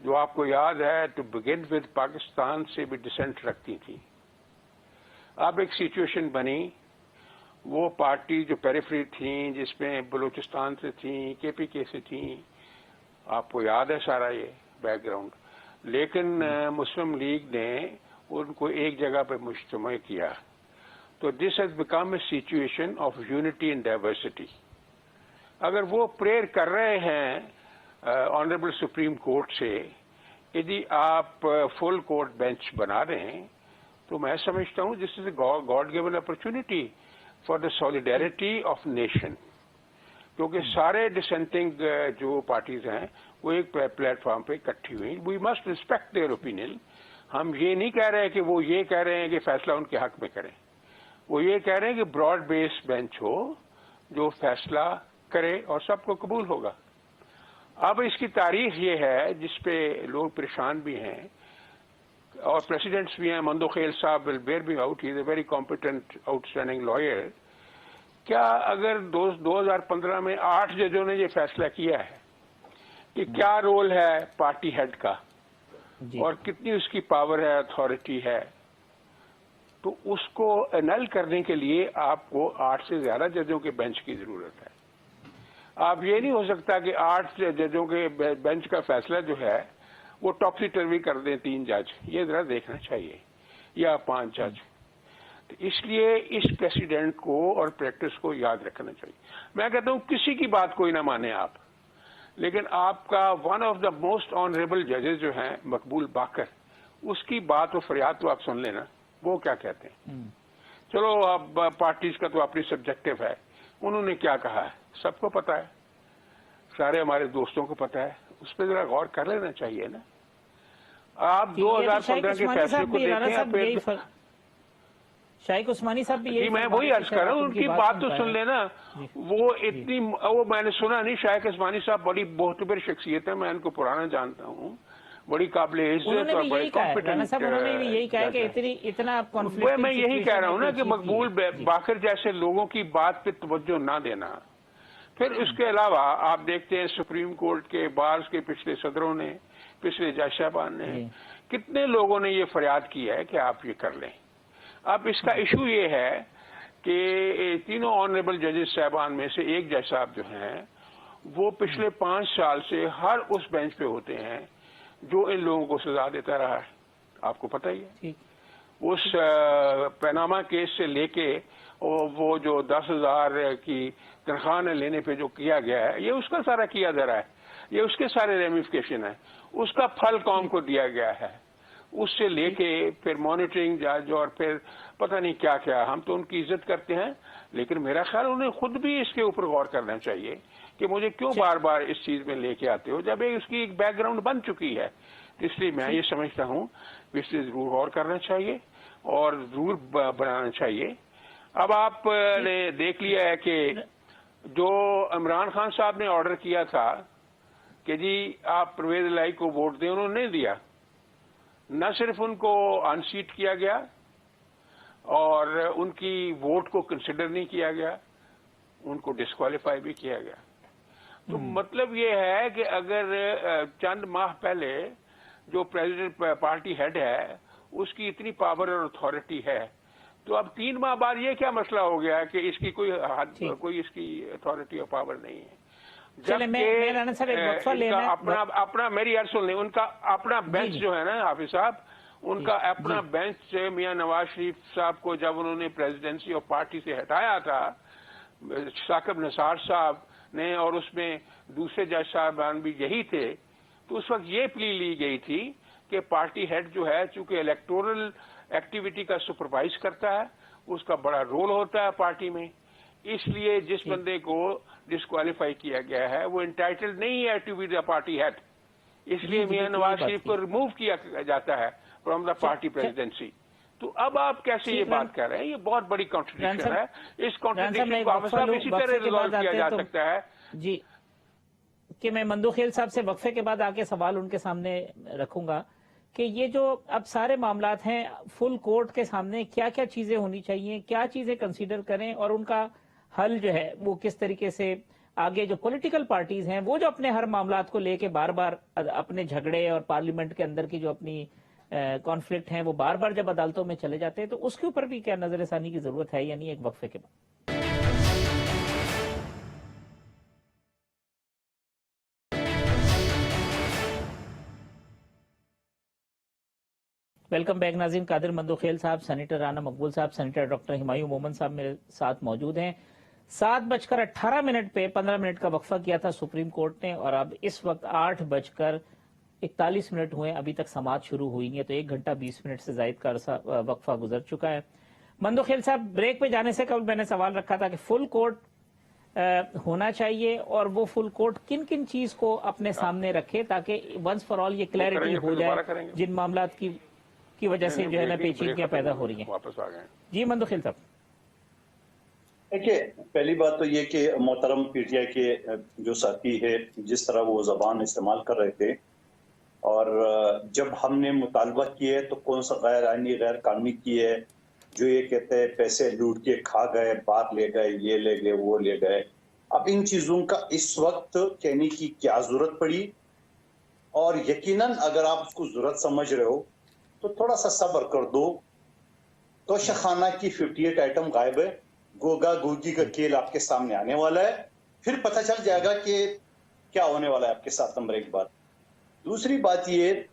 جو آپ کو یاد ہے ٹو بگن ود پاکستان سے بھی ڈسینٹ رکھتی تھیں. اب ایک سچویشن بنی, وہ پارٹی جو پیریفری تھیں جس میں بلوچستان سے تھیں, کے پی کے سے تھیں, آپ کو یاد ہے سارا یہ بیک گراؤنڈ, لیکن مسلم لیگ نے ان کو ایک جگہ پہ مجتمع کیا. تو this has become a situation of unity and diversity. اگر وہ پریئر کر رہے ہیں آنریبل سپریم کورٹ سے کہ جی آپ فل کورٹ بینچ بنا رہے ہیں, تو میں سمجھتا ہوں this is a God given opportunity for the solidarity of nation, کیونکہ سارے ڈسینٹنگ جو پارٹیز ہیں وہ ایک پلیٹ فارم پہ اکٹھی ہوئی. We must respect their opinion. ہم یہ نہیں کہہ رہے کہ وہ یہ کہہ رہے ہیں کہ فیصلہ ان کے حق میں کریں, وہ یہ کہہ رہے ہیں کہ براڈ بیس بینچ ہو جو فیصلہ کرے اور سب کو قبول ہوگا. اب اس کی تاریخ یہ ہے جس پہ لوگ پریشان بھی ہیں اور پریسیڈنٹس بھی ہیں. مندو خیل صاحب will bear me out, he is a very competent outstanding lawyer. کیا اگر 2015 میں 8 ججوں نے یہ فیصلہ کیا ہے کہ کیا رول ہے پارٹی ہیڈ کا اور کتنی اس کی پاور ہے, اتھارٹی ہے, تو اس کو انل کرنے کے لیے آپ کو 8 سے زیادہ ججوں کے بینچ کی ضرورت ہے. آپ یہ نہیں ہو سکتا کہ 8 ججوں کے بینچ کا فیصلہ جو ہے وہ ٹاپسی ٹروی کر دیں 3 جج, یہ ذرا دیکھنا چاہیے, یا 5 جج. تو اس لیے اس پریسیڈنٹ کو اور پریکٹس کو یاد رکھنا چاہیے. میں کہتا ہوں کسی کی بات کوئی نہ مانے آپ, لیکن آپ کا one of the most honourable ججز جو ہیں مقبول باقر, اس کی بات و فریاد تو آپ سن لینا, وہ کیا کہتے ہیں. چلو اب پارٹیز کا تو اپنی سبجیکٹو ہے, انہوں نے کیا کہا ہے سب کو پتا ہے, سارے ہمارے دوستوں کو پتا ہے, اس پہ ذرا غور کر لینا چاہیے نا. آپ 2015 کے فیصلے کو دیکھیں. शाइक उस्मानी साहब भी जी मैं वही अर्ज कर रहा हूँ, उनकी बात तो सुन लेना। वो इतनी, वो मैंने सुना नहीं, शाइक उस्मानी साहब बड़ी बहुत बड़ी शख्सियत है, मैं इनको पुराना जानता हूँ, बड़ी काबिल इज्जत और बड़े कॉम्पिटेंट। उन्होंने भी यही कहा कि इतना कॉन्फ्लिक्ट, मैं यही कह रहा हूँ ना कि मकबूल बाकर जैसे लोगों की बात पे तवज्जो ना देना। फिर उसके अलावा आप देखते हैं सुप्रीम कोर्ट के बार के पिछले सदरों ने, पिछले जज साहबान ने, कितने लोगों ने ये फरियाद की है कि आप ये कर लें। अब इसका इशू ये है कि तीनों ऑनरेबल जजेस साहबान में से एक जज साहब जो हैं वो पिछले 5 साल से हर उस बेंच पे होते हैं जो इन लोगों को सजा देता रहा है, आपको पता ही है। उस पनामा केस से लेके वो जो 10,000 की तनख्वाह लेने पे जो किया गया है, ये उसका सारा किया जा रहा है, ये उसके सारे रेमिफिकेशन है, उसका फल कौम को दिया गया है। उससे लेके फिर मॉनिटरिंग जज और फिर पता नहीं क्या क्या, हम तो उनकी इज्जत करते हैं, लेकिन मेरा ख्याल उन्हें खुद भी इसके ऊपर गौर करना चाहिए कि मुझे क्यों बार बार इस चीज में लेके आते हो, जब उसकी एक बैकग्राउंड बन चुकी है। इसलिए मैं ये समझता हूँ इस चीज जरूर गौर करना चाहिए और जरूर बनाना चाहिए। अब आपने देख लिया है कि जो इमरान खान साहब ने ऑर्डर किया था कि जी आप परवेज इलाही को वोट दें, उन्होंने नहीं दिया। न सिर्फ उनको अनसीट किया गया और उनकी वोट को कंसिडर नहीं किया गया, उनको डिस्क्वालीफाई भी किया गया। तो मतलब ये है कि अगर चंद माह पहले जो प्रेसिडेंट पार्टी हेड है उसकी इतनी पावर और अथॉरिटी है, तो अब 3 माह बाद ये क्या मसला हो गया कि इसकी कोई इसकी अथॉरिटी और पावर नहीं है। अपना मेरी अर्ज सुन लें, उनका अपना बेंच जो है ना हाफिज साहब, उनका अपना बेंच मियां नवाज शरीफ साहब को जब उन्होंने प्रेसिडेंसी और पार्टी से हटाया था साकिब निसार साहब ने, और उसमें दूसरे जज साहबान भी यही थे, तो उस वक्त ये प्ली ली गई थी कि पार्टी हेड जो है चूंकि इलेक्टोरल एक्टिविटी का सुपरवाइज करता है, उसका बड़ा रोल होता है पार्टी में, इसलिए जिस बंदे को डिस्क्वालीफाई किया गया है वो इंटाइटल्ड नहीं है to be the party head, इसलिए मियां नवाज शरीफ को रिमूव किया जाता है फ्रॉम द पार्टी प्रेसिडेंसी। तो अब आप कैसे ये बात कर रहे हैं, ये बहुत बड़ी कॉन्ट्रडिक्शन है। इस कॉन्ट्रडिक्शन को इसी तरह रिजॉल्व किया जा सकता है जी कि मैं मंदोखेल साहब से वक्फे के बाद आके सवाल उनके सामने रखूंगा कि ये जो अब सारे मामलात हैं फुल कोर्ट के सामने, क्या क्या चीजें होनी चाहिए, क्या चीजें कंसीडर करें और उनका हल जो है वो किस तरीके से आगे जो पॉलिटिकल पार्टीज हैं वो जो अपने हर मामलात को लेके बार बार अपने झगड़े और पार्लियामेंट के अंदर की जो अपनी कॉन्फ्लिक्ट हैं वो बार बार जब अदालतों में चले जाते हैं, तो उसके ऊपर भी क्या नजरसानी की जरूरत है, यानी एक वक्फे के बाद। वेलकम बैक नाज़रीन। कादिर मंदोखेल साहब, सेनेटर राना मकबूल साहब, सेनेटर डॉक्टर हिमायू मोमन साहब मेरे साथ मौजूद हैं। 7:18 पे 15 मिनट का वक्फा किया था सुप्रीम कोर्ट ने और अब इस वक्त 8:41 हुए, अभी तक समाअत शुरू हुई नहीं है, तो 1 घंटा 20 मिनट से जायद का अरसा वक्फा गुजर चुका है। मंदोखेल साहब, ब्रेक पे जाने से कबल मैंने सवाल रखा था कि फुल कोर्ट होना चाहिए और वो फुल कोर्ट किन किन चीज को अपने सामने रखे ताकि वंस फॉर ऑल ये क्लैरिटी हो जाए जिन मामलात की वजह से जो है ना पेचीदगियां पैदा हो रही हैं। वापस आ गए जी मंदोखेल साहब। देखिए, पहली बात तो ये कि मोहतरम पीटीआई के जो साथी है जिस तरह वो जबान इस्तेमाल कर रहे थे, और जब हमने मुतालबा किए तो कौन सा गैर आईनी गैर कानूनी की है, जो ये कहते हैं पैसे लूट के खा गए, बात ले गए, ये ले गए, वो ले गए। अब इन चीजों का इस वक्त कहने की क्या जरूरत पड़ी, और यकीनन अगर आप उसको जरूरत समझ रहे हो तो थोड़ा सा सब्र कर दो। तोशाखाना की 58 आइटम गायब है, गोगा गोगी का खेल आपके सामने आने वाला है, फिर पता चल जाएगा कि क्या होने वाला है आपके साथ। नंबर 1 बात। दूसरी बात ये,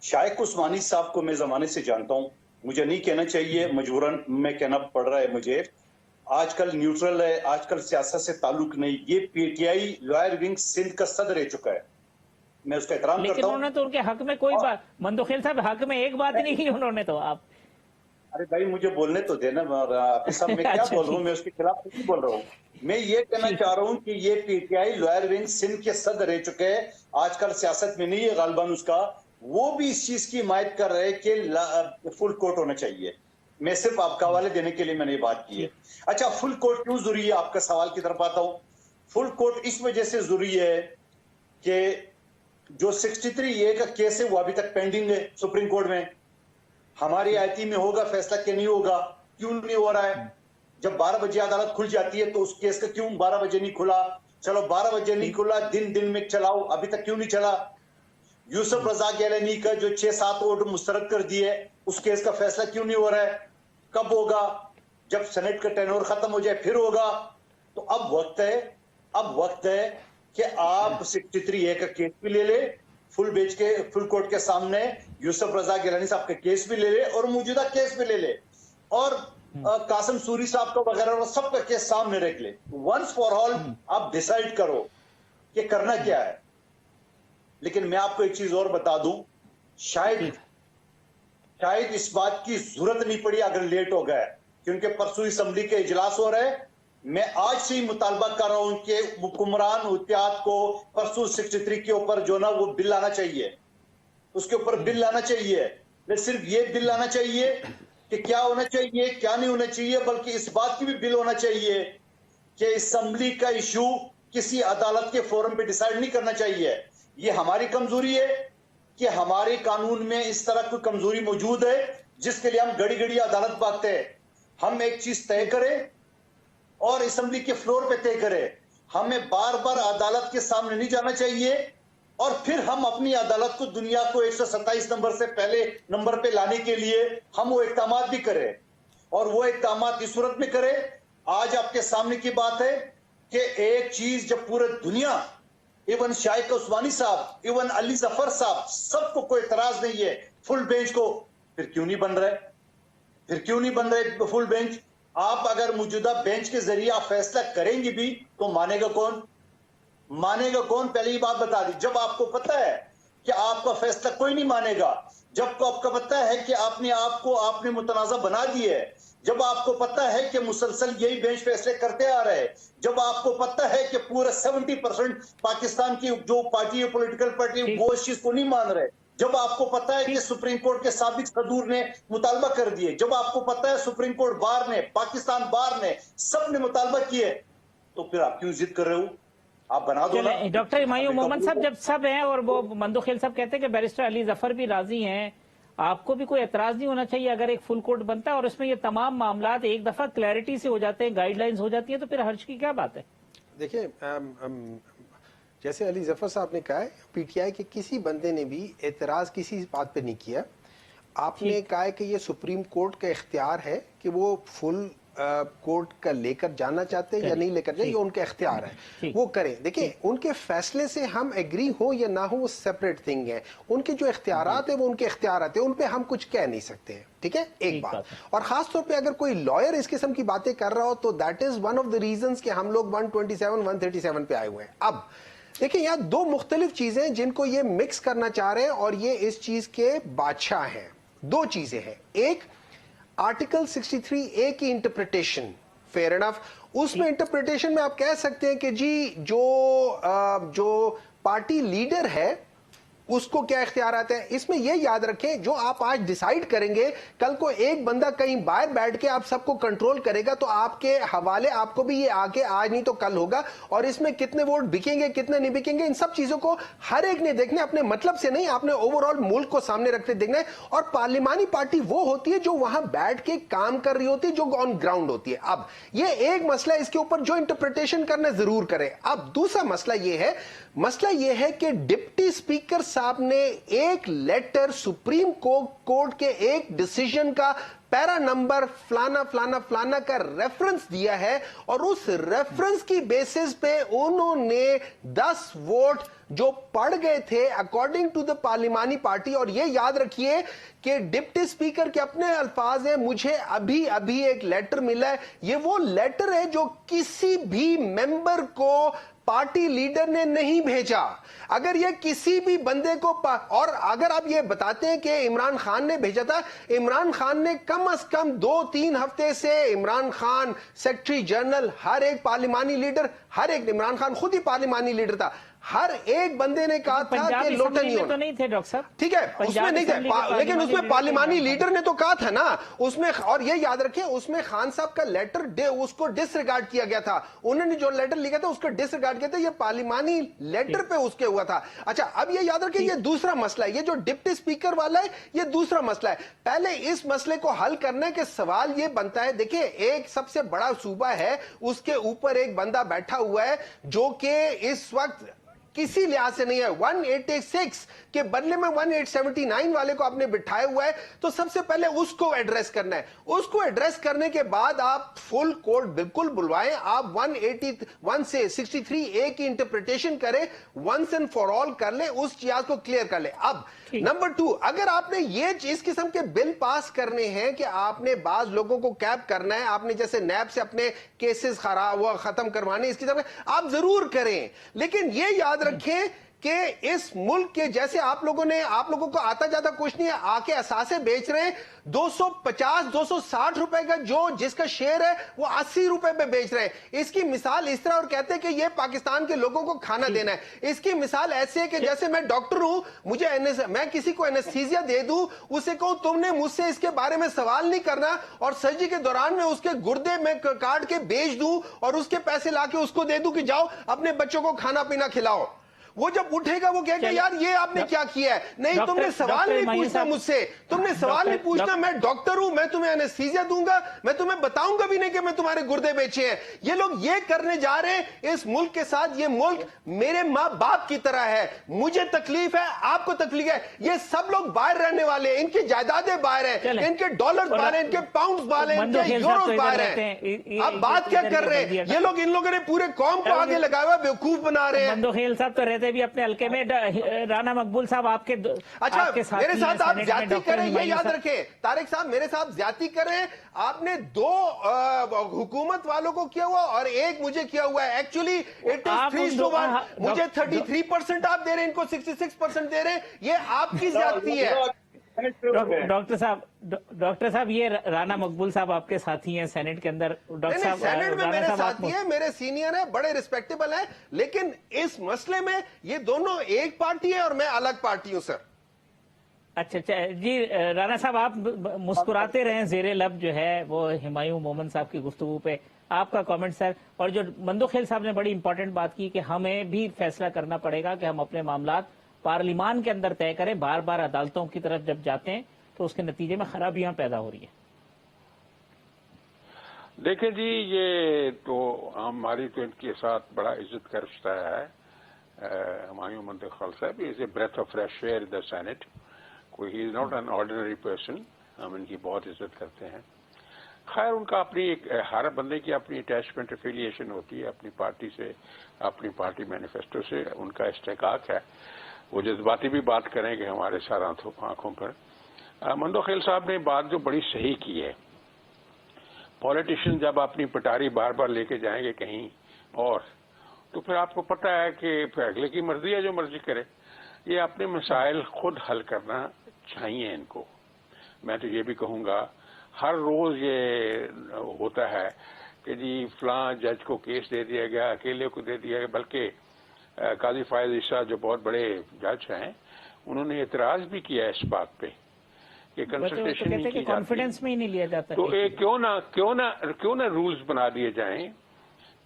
शाइक उस्मानी साहब को मैं जमाने से जानता हूं, मुझे नहीं कहना चाहिए, मजबूरन मैं कहना पड़ रहा है मुझे। आजकल न्यूट्रल है, आजकल सियासत से ताल्लुक नहीं, ये पीटीआई लॉयर विंग सिंध का सदर रह चुका है, मैं उसका एहतराम करता हूं। लेकिन उन्होंने तो उनके हक में कोई बात, मंदोखेल साहब हक में एक बात नहीं की उन्होंने तो। आप अरे भाई मुझे बोलने तो देना, सब मैं क्या बोल रहा हूँ, मैं उसके खिलाफ नहीं बोल रहा हूँ। मैं ये कहना चाह रहा हूँ कि ये पीटीआई लॉयर विंग सिंध के सदर रह चुके हैं, आजकल सियासत में नहीं है गालिबन उसका, वो भी इस चीज की हिमायत कर रहे हैं कि फुल कोर्ट होना चाहिए। मैं सिर्फ आपका हवाले देने के लिए मैंने ये बात की है। अच्छा, फुल कोर्ट क्यों जरूरी है? आपका सवाल की तरफ आता हूं। फुल कोर्ट इस वजह से जरूरी है कि जो 63A का केस है वो अभी तक पेंडिंग है सुप्रीम कोर्ट में। हमारी आयती में होगा फैसला कि नहीं होगा? क्यों नहीं हो रहा है? जब 12 बजे अदालत खुल जाती है तो उस केस का क्यों 12 बजे नहीं खुला? चलो 12 बजे नहीं खुला, दिन में चलाओ, अभी तक क्यों नहीं चला? यूसुफ रजा गैलानी का जो 6-7 ऑर्डर मुस्तरद कर दिए, उस केस का फैसला क्यों नहीं हो रहा है? कब होगा? जब सेनेट का टेन्योर खत्म हो जाए फिर होगा। तो अब वक्त है कि आप 63A का केस भी ले ले, फुल कोर्ट के सामने यूसुफ रजा गिलानी साहब का केस भी ले ले और मौजूदा केस भी ले ले, और कासिम सूरी साहब का वगैरह सबका केस सामने रख ले। वंस फॉर ऑल आप डिसाइड करो कि करना क्या है। लेकिन मैं आपको एक चीज और बता दूं, शायद इस बात की जरूरत नहीं पड़ी अगर लेट हो गया, क्योंकि परसों असेंबली के इजलास हो रहे हैं। मैं आज से ही मुतालबा कर रहा हूं कि हुक्मरान इत्तेहाद को परसों 63 के ऊपर जो ना वो बिल लाना चाहिए, उसके ऊपर बिल लाना चाहिए। नहीं सिर्फ ये बिल लाना चाहिए कि क्या होना चाहिए क्या नहीं होना चाहिए, बल्कि इस बात की भी बिल होना चाहिए कि असेंबली का इशू किसी अदालत के फोरम पे डिसाइड नहीं करना चाहिए। ये हमारी कमजोरी है कि हमारे कानून में इस तरह की कमजोरी मौजूद है जिसके लिए हम घड़ी घड़ी अदालत भागते हैं। हम एक चीज तय करें और असेंबली के फ्लोर पे तय करें। हमें बार बार अदालत के सामने नहीं जाना चाहिए और फिर हम अपनी अदालत को दुनिया को 127 नंबर से पहले नंबर पे लाने के लिए हम वो इक़दामात भी करें, और वो इक़दामात इस सूरत में करें। आज आपके सामने की बात है कि एक चीज जब पूरे दुनिया, इवन शाइक उस्मानी साहब, इवन अली जफर साहब, सबको कोई एतराज नहीं है फुल बेंच को, फिर क्यों नहीं बन रहे फुल बेंच? आप अगर मौजूदा बेंच के जरिए आप फैसला करेंगे भी तो मानेगा कौन? पहले ही बात बता दी। जब आपको पता है कि आपका फैसला कोई नहीं मानेगा, जब आपको पता है कि आपने मुतनाज़ा बना दिए है, जब आपको पता है कि मुसलसल यही बेंच फैसले करते आ रहे हैं, जब आपको पता है कि पूरा 70% पाकिस्तान की जो पार्टी है, पॉलिटिकल पार्टी, वो इस चीज को नहीं मान रहे, जब आपको पता है कि सुप्रीम कोर्ट के साबिक सदूर ने मुतालबा कर दिए, जब आपको पता है सुप्रीम कोर्ट बार ने, पाकिस्तान बार ने, सब ने मुतालबा किए, तो फिर आप क्यों जिद कर रहे हो? आप बना दो ना। डॉक्टर हुमायूं मोहम्मद साहब जब सब हैं और वो मंदोखेल साहब कहते हैं कि बैरिस्टर अली जफर भी राजी हैं, आपको भी कोई एतराज नहीं होना चाहिए अगर एक फुल कोर्ट बनता है और इसमें ये तमाम मामलात एक दफा क्लैरिटी से हो जाते हैं, गाइडलाइंस हो जाती है, तो फिर हर्ज की क्या बात है? देखिए, जैसे अली जफर साहब ने कहा है, पीटीआई के किसी बंदे ने भी एतराज किसी बात पे नहीं किया। आपने कहा है कि ये सुप्रीम कोर्ट का इख्तियार है कि वो फुल कोर्ट का लेकर जाना चाहते हैं या नहीं लेकर जाए, ये उनका इख्तियार है, वो करें। देखिए, उनके फैसले से हम एग्री हो या ना हो वो सेपरेट थिंग है। उनके जो इख्तियारात है वो उनके इख्तियारात है, उन पे हम कुछ कह नहीं सकते हैं, ठीक है? एक बात। और खास तौर पे अगर कोई लॉयर इस किस्म की बातें कर रहा हो तो that is one of the reasons कि हम लोग 127 137 पे आए हुए हैं। अब देखिए, यहाँ दो मुख्तलिफ चीजें जिनको ये मिक्स करना चाह रहे हैं और ये इस चीज के बादशाह हैं। दो चीजें हैं, एक आर्टिकल 63A की इंटरप्रिटेशन, फेयर इनफ, उसमें इंटरप्रिटेशन में आप कह सकते हैं कि जी जो पार्टी लीडर है उसको क्या इख्तियार आते हैं। इसमें यह याद रखें, जो आप आज डिसाइड करेंगे, कल को एक बंदा कहीं बाहर बैठ के आप सबको कंट्रोल करेगा तो आपके हवाले आपको भी ये आगे आज नहीं तो कल होगा, और इसमें कितने वोट बिकेंगे कितने नहीं बिकेंगे, इन सब चीजों को हर एक ने देखना है, अपने मतलब से नहीं, आपने ओवरऑल मुल्क को सामने रखते देखना है। और पार्लिमानी पार्टी वो होती है जो वहां बैठ के काम कर रही होती है, जो ऑन ग्राउंड होती है। अब ये एक मसला, इसके ऊपर जो इंटरप्रिटेशन करना जरूर करें। अब दूसरा मसला ये है कि डिप्टी स्पीकर साहब ने एक लेटर सुप्रीम कोर्ट के एक डिसीजन का पैरा नंबर फलाना फलाना फलाना का रेफरेंस दिया है, और उस रेफरेंस की बेसिस पे उन्होंने 10 वोट जो पड़ गए थे अकॉर्डिंग टू द पार्लिमानी पार्टी। और ये याद रखिए कि डिप्टी स्पीकर के अपने अल्फाज हैं, मुझे अभी अभी एक लेटर मिला है, ये वो लेटर है जो किसी भी मेंबर को पार्टी लीडर ने नहीं भेजा। अगर ये किसी भी बंदे को और अगर आप ये बताते हैं कि इमरान खान ने भेजा था, इमरान खान ने कम से कम 2-3 हफ्ते से, इमरान खान, सेक्रेटरी जनरल, हर एक पार्लिमानी लीडर, हर एक, इमरान खान खुद ही पार्लिमानी लीडर था, हर एक बंदे ने कहा था कि लोटन यून तो नहीं थे डॉक्टर साहब, ठीक है, उसमें नहीं थे, लेकिन उसमें पार्लिमानी लीडर ने तो कहा था ना उसमें। और ये याद रखिए, उसमें खान साहब का लेटर उसको डिसरिगार्ड किया गया था। उन्होंने जो लेटर लिखा था उसको डिसरिगार्ड किया था, ये पार्लिमानी लेटर पे उसके हुआ था। अच्छा, अब ये याद रखिए, ये दूसरा मसला है, ये जो डिप्टी स्पीकर वाला है ये दूसरा मसला है। पहले इस मसले को हल करने के सवाल ये बनता है, देखिए एक सबसे बड़ा सूबा है, उसके ऊपर एक बंदा बैठा हुआ है जो कि इस वक्त किसी लिहाज से नहीं है। 186 के बदले में 179 वाले को आपने बिठाया हुआ है, तो सबसे पहले उसको एड्रेस करना है। उसको एड्रेस करने के बाद आप फुल कोर्ट बिल्कुल बुलवाएं, आप 181 से 63A की इंटरप्रिटेशन करें, वंस एंड फॉर ऑल कर ले, उस चीज को क्लियर कर ले। अब नंबर 2, अगर आपने ये इस किस्म के बिल पास करने हैं कि आपने बाज लोगों को कैप करना है, आपने जैसे नैब से अपने केसेस खत्म करवाने, इसकी तरफ आप जरूर करें, लेकिन ये याद रखें कि इस मुल्क के जैसे आप लोगों को आता जाता कुछ नहीं है, आके असासे बेच रहे हैं 250-260 रुपए का, जो जिसका शेयर है वो 80 रुपए पे बेच रहे हैं। इसकी मिसाल इस तरह, और कहते हैं कि ये पाकिस्तान के लोगों को खाना देना है। इसकी मिसाल ऐसे है कि जैसे मैं डॉक्टर हूं, मैं किसी को एनेस्थीसिया दे दूं, उसे कहूं तुमने मुझसे इसके बारे में सवाल नहीं करना, और सर्जरी के दौरान में उसके गुर्दे में काट के बेच दूं और उसके पैसे लाके उसको दे दूं कि जाओ अपने बच्चों को खाना पीना खिलाओ। वो जब उठेगा वो कहेगा यार ये आपने क्या किया है। नहीं, तुमने सवाल नहीं पूछना मुझसे, तुमने सवाल नहीं पूछना, मैं डॉक्टर हूं, मैं तुम्हें एनेस्थीसिया दूंगा, मैं तुम्हें बताऊंगा भी नहीं कि मैं तुम्हारे गुर्दे बेचे हैं। ये लोग ये करने जा रहे हैं इस मुल्क के साथ। ये मुल्क मेरे माँ बाप की तरह है, मुझे तकलीफ है, आपको तकलीफ है। ये सब लोग बाहर रहने वाले हैं, इनकी जायदादें बाहर हैं, इनके डॉलर बाहर हैं, इनके पाउंड बाहर हैं, इनके यूरो बाहर हैं। अब बात क्या कर रहे हैं ये लोग? इन लोगों ने पूरे कौम को आगे लगाया हुआ बेवकूफ बना रहे हैं। मंदोखेल साहब तो रहते भी अपने हल्के में, राना मकबूल साहब आपके अच्छा, मेरे साथ आप ज्यादती करें, ये याद रखें तारिक साहब, मेरे साथ ज्यादती करें। आपने 2 हुकूमत वालों को किया हुआ और एक मुझे किया हुआ है। Actually it is 3-1। मुझे 33% आप दे रहे हैं, इनको 66% दे रहे हैं, ये आपकी ज्यादती है। डॉक्टर साहब, ये राना मकबूल साहब आपके साथी हैं सेनेट के अंदर। डॉक्टर साहब सेनेट में मेरे साथी हैं, मेरे सीनियर हैं, बड़े रिस्पेक्टेबल हैं, लेकिन इस मसले में ये दोनों एक पार्टी है और मैं अलग पार्टी हूं सर। अच्छा जी, राना साहब आप मुस्कुराते रहे, जेरे लब जो है वो हुमायूं मोमन साहब की गुफ्तगू पे आपका कमेंट सर। और जो मंदोखेल साहब ने बड़ी इंपॉर्टेंट बात की कि हमें भी फैसला करना पड़ेगा कि हम अपने मामलात पार्लिमान के अंदर तय करें। बार बार अदालतों की तरफ जब जाते हैं तो उसके नतीजे में खराबियां पैदा हो रही है। देखें जी, ये तो हमारी तो इनके साथ बड़ा इज्जत का रिश्ता है। हुमायूं मंदोखेल साहब is a breath of fresh air in the senate. कोई he is not an ordinary person, हम इनकी बहुत इज्जत करते हैं। खैर, उनका अपनी हर बंदे की अपनी अटैचमेंट एफिलिएशन होती है अपनी पार्टी से, अपनी पार्टी मैनिफेस्टो से उनका इस्तेकाक है। वो जज्बाती भी बात करेंगे हमारे सार आंखों पर। मंदोखेल साहब ने बात जो बड़ी सही की है, पॉलिटिशियन जब अपनी पटारी बार बार लेके जाएंगे कहीं और, तो फिर आपको पता है कि फिर अगले की मर्जी है, जो मर्जी करे। ये अपने मसाइल खुद हल करना चाहिए इनको। मैं तो ये भी कहूँगा, हर रोज ये होता है कि जी फलां जज को केस दे दिया गया, अकेले को दे दिया गया। बल्कि काजी फायज ईसा जो बहुत बड़े जज हैं, उन्होंने एतराज भी किया इस बात पे कि कंसल्टेशन नहीं की कॉन्फिडेंस में ही नहीं लिया जाता। तो क्यों ना रूल्स बना दिए जाएं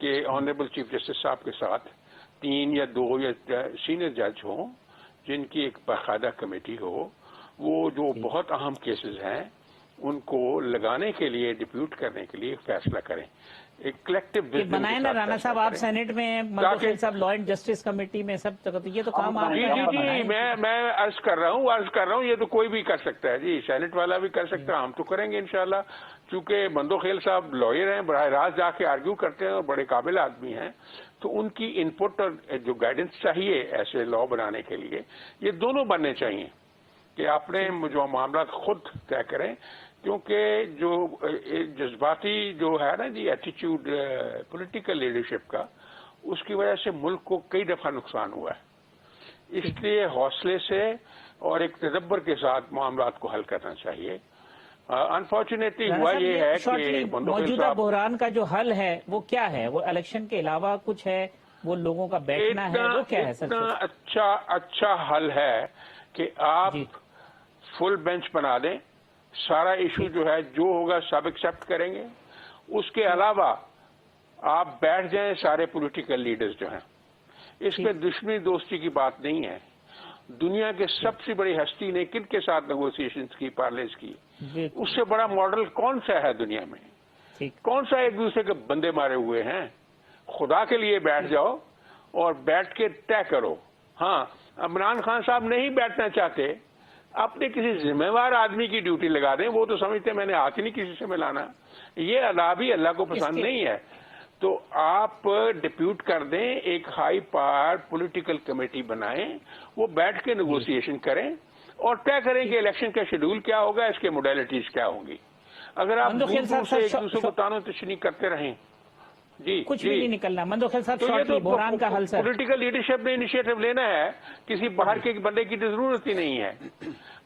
कि ऑनरेबल चीफ जस्टिस साहब के साथ 3 या 2 या सीनियर जज हों, जिनकी एक बाकायदा कमेटी हो, वो जो बहुत अहम केसेस हैं उनको लगाने के लिए, डिप्यूट करने के लिए फैसला करें। एक कलेक्टिव बनाए ना राना साहब, आप सेनेट में, मंदोखेल साहब लॉ एंड जस्टिस कमेटी में, सब जगह। तो ये तो काम आप जी मैं अर्ज कर रहा हूँ, ये तो कोई भी कर सकता है जी, सेनेट वाला भी कर सकता है, हम तो करेंगे इंशाल्लाह। चूंकि मंदोखेल साहब लॉयर हैं, बराह रास्त जाके आर्ग्यू करते हैं और बड़े काबिल आदमी हैं, तो उनकी इनपुट और जो गाइडेंस चाहिए ऐसे लॉ बनाने के लिए, ये दोनों बनने चाहिए कि आपने जो मामला खुद तय करें। क्योंकि जो जज्बाती जो है ना जी एटीट्यूड पॉलिटिकल लीडरशिप का, उसकी वजह से मुल्क को कई दफा नुकसान हुआ है। इसलिए हौसले से और एक तदब्बर के साथ मामलात को हल करना चाहिए। अनफॉर्चुनेटली हुआ ये है कि मौजूदा बहरान का जो हल है वो क्या है? वो इलेक्शन के अलावा कुछ है वो लोगों का बैठना है, वो क्या है सर? इतना अच्छा हल है कि आप फुल बेंच बना दें, सारा इशू जो है जो होगा सब एक्सेप्ट करेंगे। उसके अलावा आप बैठ जाएं सारे पॉलिटिकल लीडर्स जो हैं, इसमें दुश्मनी दोस्ती की बात नहीं है। दुनिया के सबसे बड़ी हस्ती ने किन के साथ नेगोशिएशंस की, पार्लेज की, उससे बड़ा मॉडल कौन सा है दुनिया में? कौन सा एक दूसरे के बंदे मारे हुए हैं? खुदा के लिए बैठ जाओ और बैठ के तय करो। हाँ, इमरान खान साहब नहीं बैठना चाहते, अपने किसी जिम्मेवार आदमी की ड्यूटी लगा दें, वो तो समझते मैंने हाथ ही नहीं किसी से मिलाना। ये अदा भी अल्लाह को पसंद नहीं है। तो आप डिप्यूट कर दें, एक हाई पावर पॉलिटिकल कमेटी बनाएं, वो बैठ के नेगोशिएशन करें और तय करें कि इलेक्शन का शेड्यूल क्या होगा, इसके मोडेलिटीज क्या होंगी। अगर आप दूर दूर से एक दूसरे को तानो तशनी करते रहें, जी कुछ भी नहीं निकलना। मंदोखेल साहब, तो ये तो बुरहान का हल सर, पॉलिटिकल लीडरशिप ने इनिशिएटिव लेना है, किसी बाहर के बंदे की जरूरत ही नहीं है।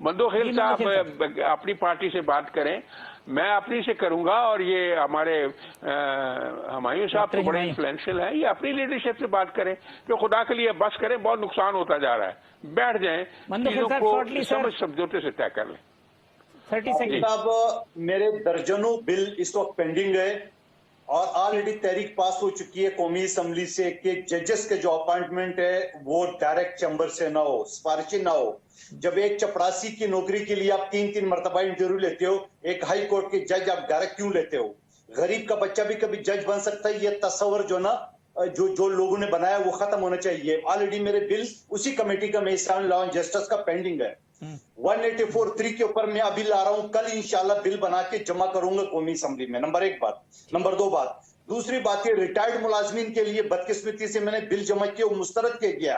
मंदोखेल साहब अपनी पार्टी से बात करें, मैं अपनी से करूंगा, और ये हमारे हुमायूं साहब तो बड़े इन्फ्लुएंशियल है, ये अपनी लीडरशिप से बात करें कि खुदा के लिए बस करें, बहुत नुकसान होता जा रहा है, बैठ जाएं, चीजों को समझ समझौते से तय कर लें। 30 सेकंड। अब मेरे दर्जनों बिल इस वक्त पेंडिंग है और ऑलरेडी तहरीक पास हो चुकी है कौमी असम्बली से कि जजेस के जो अपॉइंटमेंट है वो डायरेक्ट चैम्बर से ना हो, सिफारिशी ना हो। जब एक चपरासी की नौकरी के लिए आप 3-3 मरतबा इंटरव्यू लेते हो, एक हाई कोर्ट के जज आप डायरेक्ट क्यों लेते हो? गरीब का बच्चा भी कभी जज बन सकता है, ये तस्वर जो ना जो लोगों ने बनाया वो खत्म होना चाहिए। ऑलरेडी मेरे बिल उसी कमेटी का, इस्लामिक लॉ एंड जस्टिस का पेंडिंग है। 184(3) के ऊपर मैं अभी ला रहा हूं, कल इंशाल्लाह बिल बना के जमा करूंगा कौमी असम्बली में। नंबर 1 बात। नंबर 2 बात, दूसरी बात ये रिटायर्ड मुलाजमीन के लिए बदकिस्मती से मैंने बिल जमा किया, वो मुस्तरद किया गया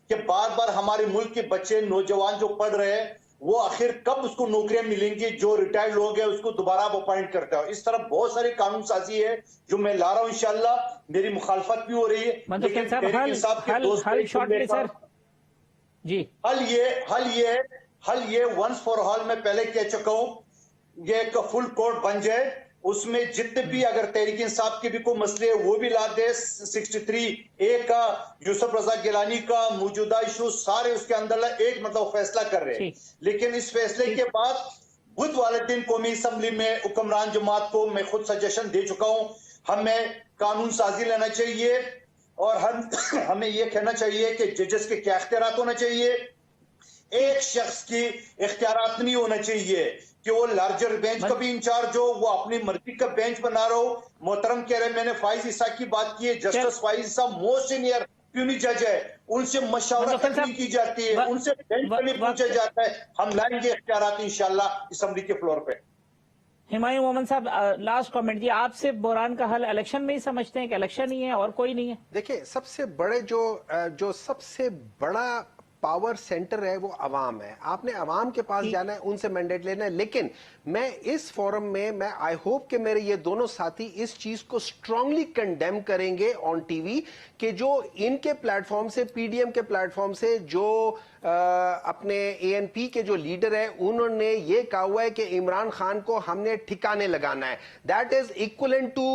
कि बार बार हमारे मुल्क के बच्चे नौजवान जो पढ़ रहे हैं वो आखिर कब उसको नौकरियां मिलेंगी, जो रिटायर्ड लोग हैं उसको दोबारा आप अपॉइंट करते हो। इस तरह बहुत सारी कानून साजी है जो मैं ला रहा हूं, इंशाल्लाह मेरी मुखालफत भी हो रही है, लेकिन हल ये वंस फॉर ऑल मैं पहले कह चुका हूं, ये एक फुल कोर्ट बन जाए, उसमें जितने भी अगर तहरीक इंसाफ के भी कोई मसले है वो भी ला दे, 63A का, यूसुफ रजा गिलानी का, मौजूदा इशू सारे उसके अंदर एक मतलब फैसला कर रहे हैं। लेकिन इस फैसले के बाद बुध वाले दिन कौमी असम्बली में हुक्मरान जमात को मैं खुद सजेशन दे चुका हूं, हमें कानून साजी लेना चाहिए और हमें ये कहना चाहिए कि जजेस के क्या इख्तियारात होना चाहिए। एक शख्स की इख्तियारात नहीं होना चाहिए कि वो लार्जर बेंच का भी इंचार्ज हो, वो अपनी मर्जी का बेंच बना रहा हो। मोहतरम कह रहे, मैंने फाइज ईसा की बात की है, जस्टिस फाइज ईसा मोस्ट सीनियर प्यूनी जज है, उनसे मशवरा नहीं की जाती है, उनसे बेंच पर नहीं पूछा जाता है। हम लाएंगे इख्तियारात इंशाल्लाह असम्बली के फ्लोर पे। हुमायूं मोहम्मद साहब, लास्ट कमेंट जी, आप सिर्फ बुरहान का हल इलेक्शन में ही समझते हैं कि इलेक्शन ही है और कोई नहीं है? देखिए, सबसे बड़े जो सबसे बड़ा पावर सेंटर है वो अवाम है। आपने अवाम के पास जाना है, उनसे मैंडेट लेना है। लेकिन मैं इस फोरम में मैं आई होप कि मेरे ये दोनों साथी इस चीज को स्ट्रांगली कंडेम करेंगे ऑन टीवी कि जो इनके प्लेटफॉर्म से, पीडीएम के प्लेटफॉर्म से जो अपने एएनपी के जो लीडर है उन्होंने ये कहा हुआ है कि इमरान खान को हमने ठिकाने लगाना है। That is equivalent to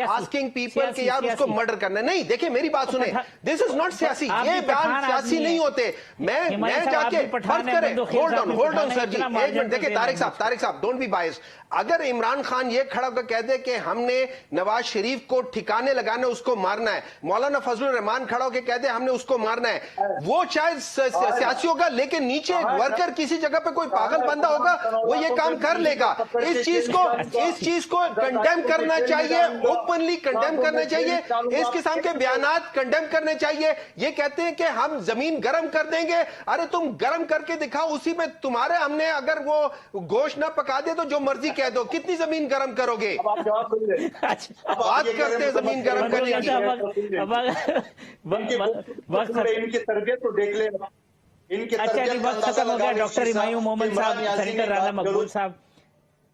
asking people कि यार उसको मर्डर करना है। नहीं, देखिए मेरी बात सुने, दिस इज नॉट सियासी, ये बयान सियासी नहीं होते। मैं जाके फर्ज करें, होल्ड ऑन सर जी, एक मिनट। देखिए तारिक साहब डोंट बी बायस्ड। अगर इमरान खान ये खड़ा होकर कह दे कि हमने नवाज शरीफ को ठिकाने लगाना, उसको मारना है, मौलाना फजलुर रहमान खड़ा होकर कह दे हमने उसको मारना है, वो चाहे सियासी होगा, लेकिन नीचे वर्कर किसी जगह पे कोई पागल बंदा होगा वो ये काम कर लेगा। इस चीज को कंडेम करना चाहिए, ओपनली कंडेम करना चाहिए। इस किस्म के बयानात कंडेम करने चाहिए। ये कहते हैं कि हम जमीन गर्म कर देंगे, अरे तुम गर्म करके दिखाओ, उसी में तुम्हारे हमने अगर वो गोश्त ना पका दे तो जो मर्जी कह दो, कितनी जमीन गर्म करोगे? बात करते हैं जमीन गर्म करने की। इनकी तरबियत तो देख ले, इनके अच्छा जी, वक्त खत्म हो गया। डॉक्टर हुमायूं मोहम्मद साहब, सेनेटर राना मकबूल साहब,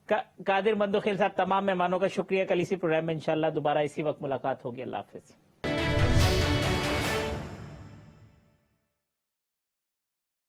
कादिर मंदोखेल साहब, तमाम मेहमानों का शुक्रिया। कल इसी प्रोग्राम में इंशाल्लाह दोबारा इसी वक्त मुलाकात होगी। अल्लाह हाफिज।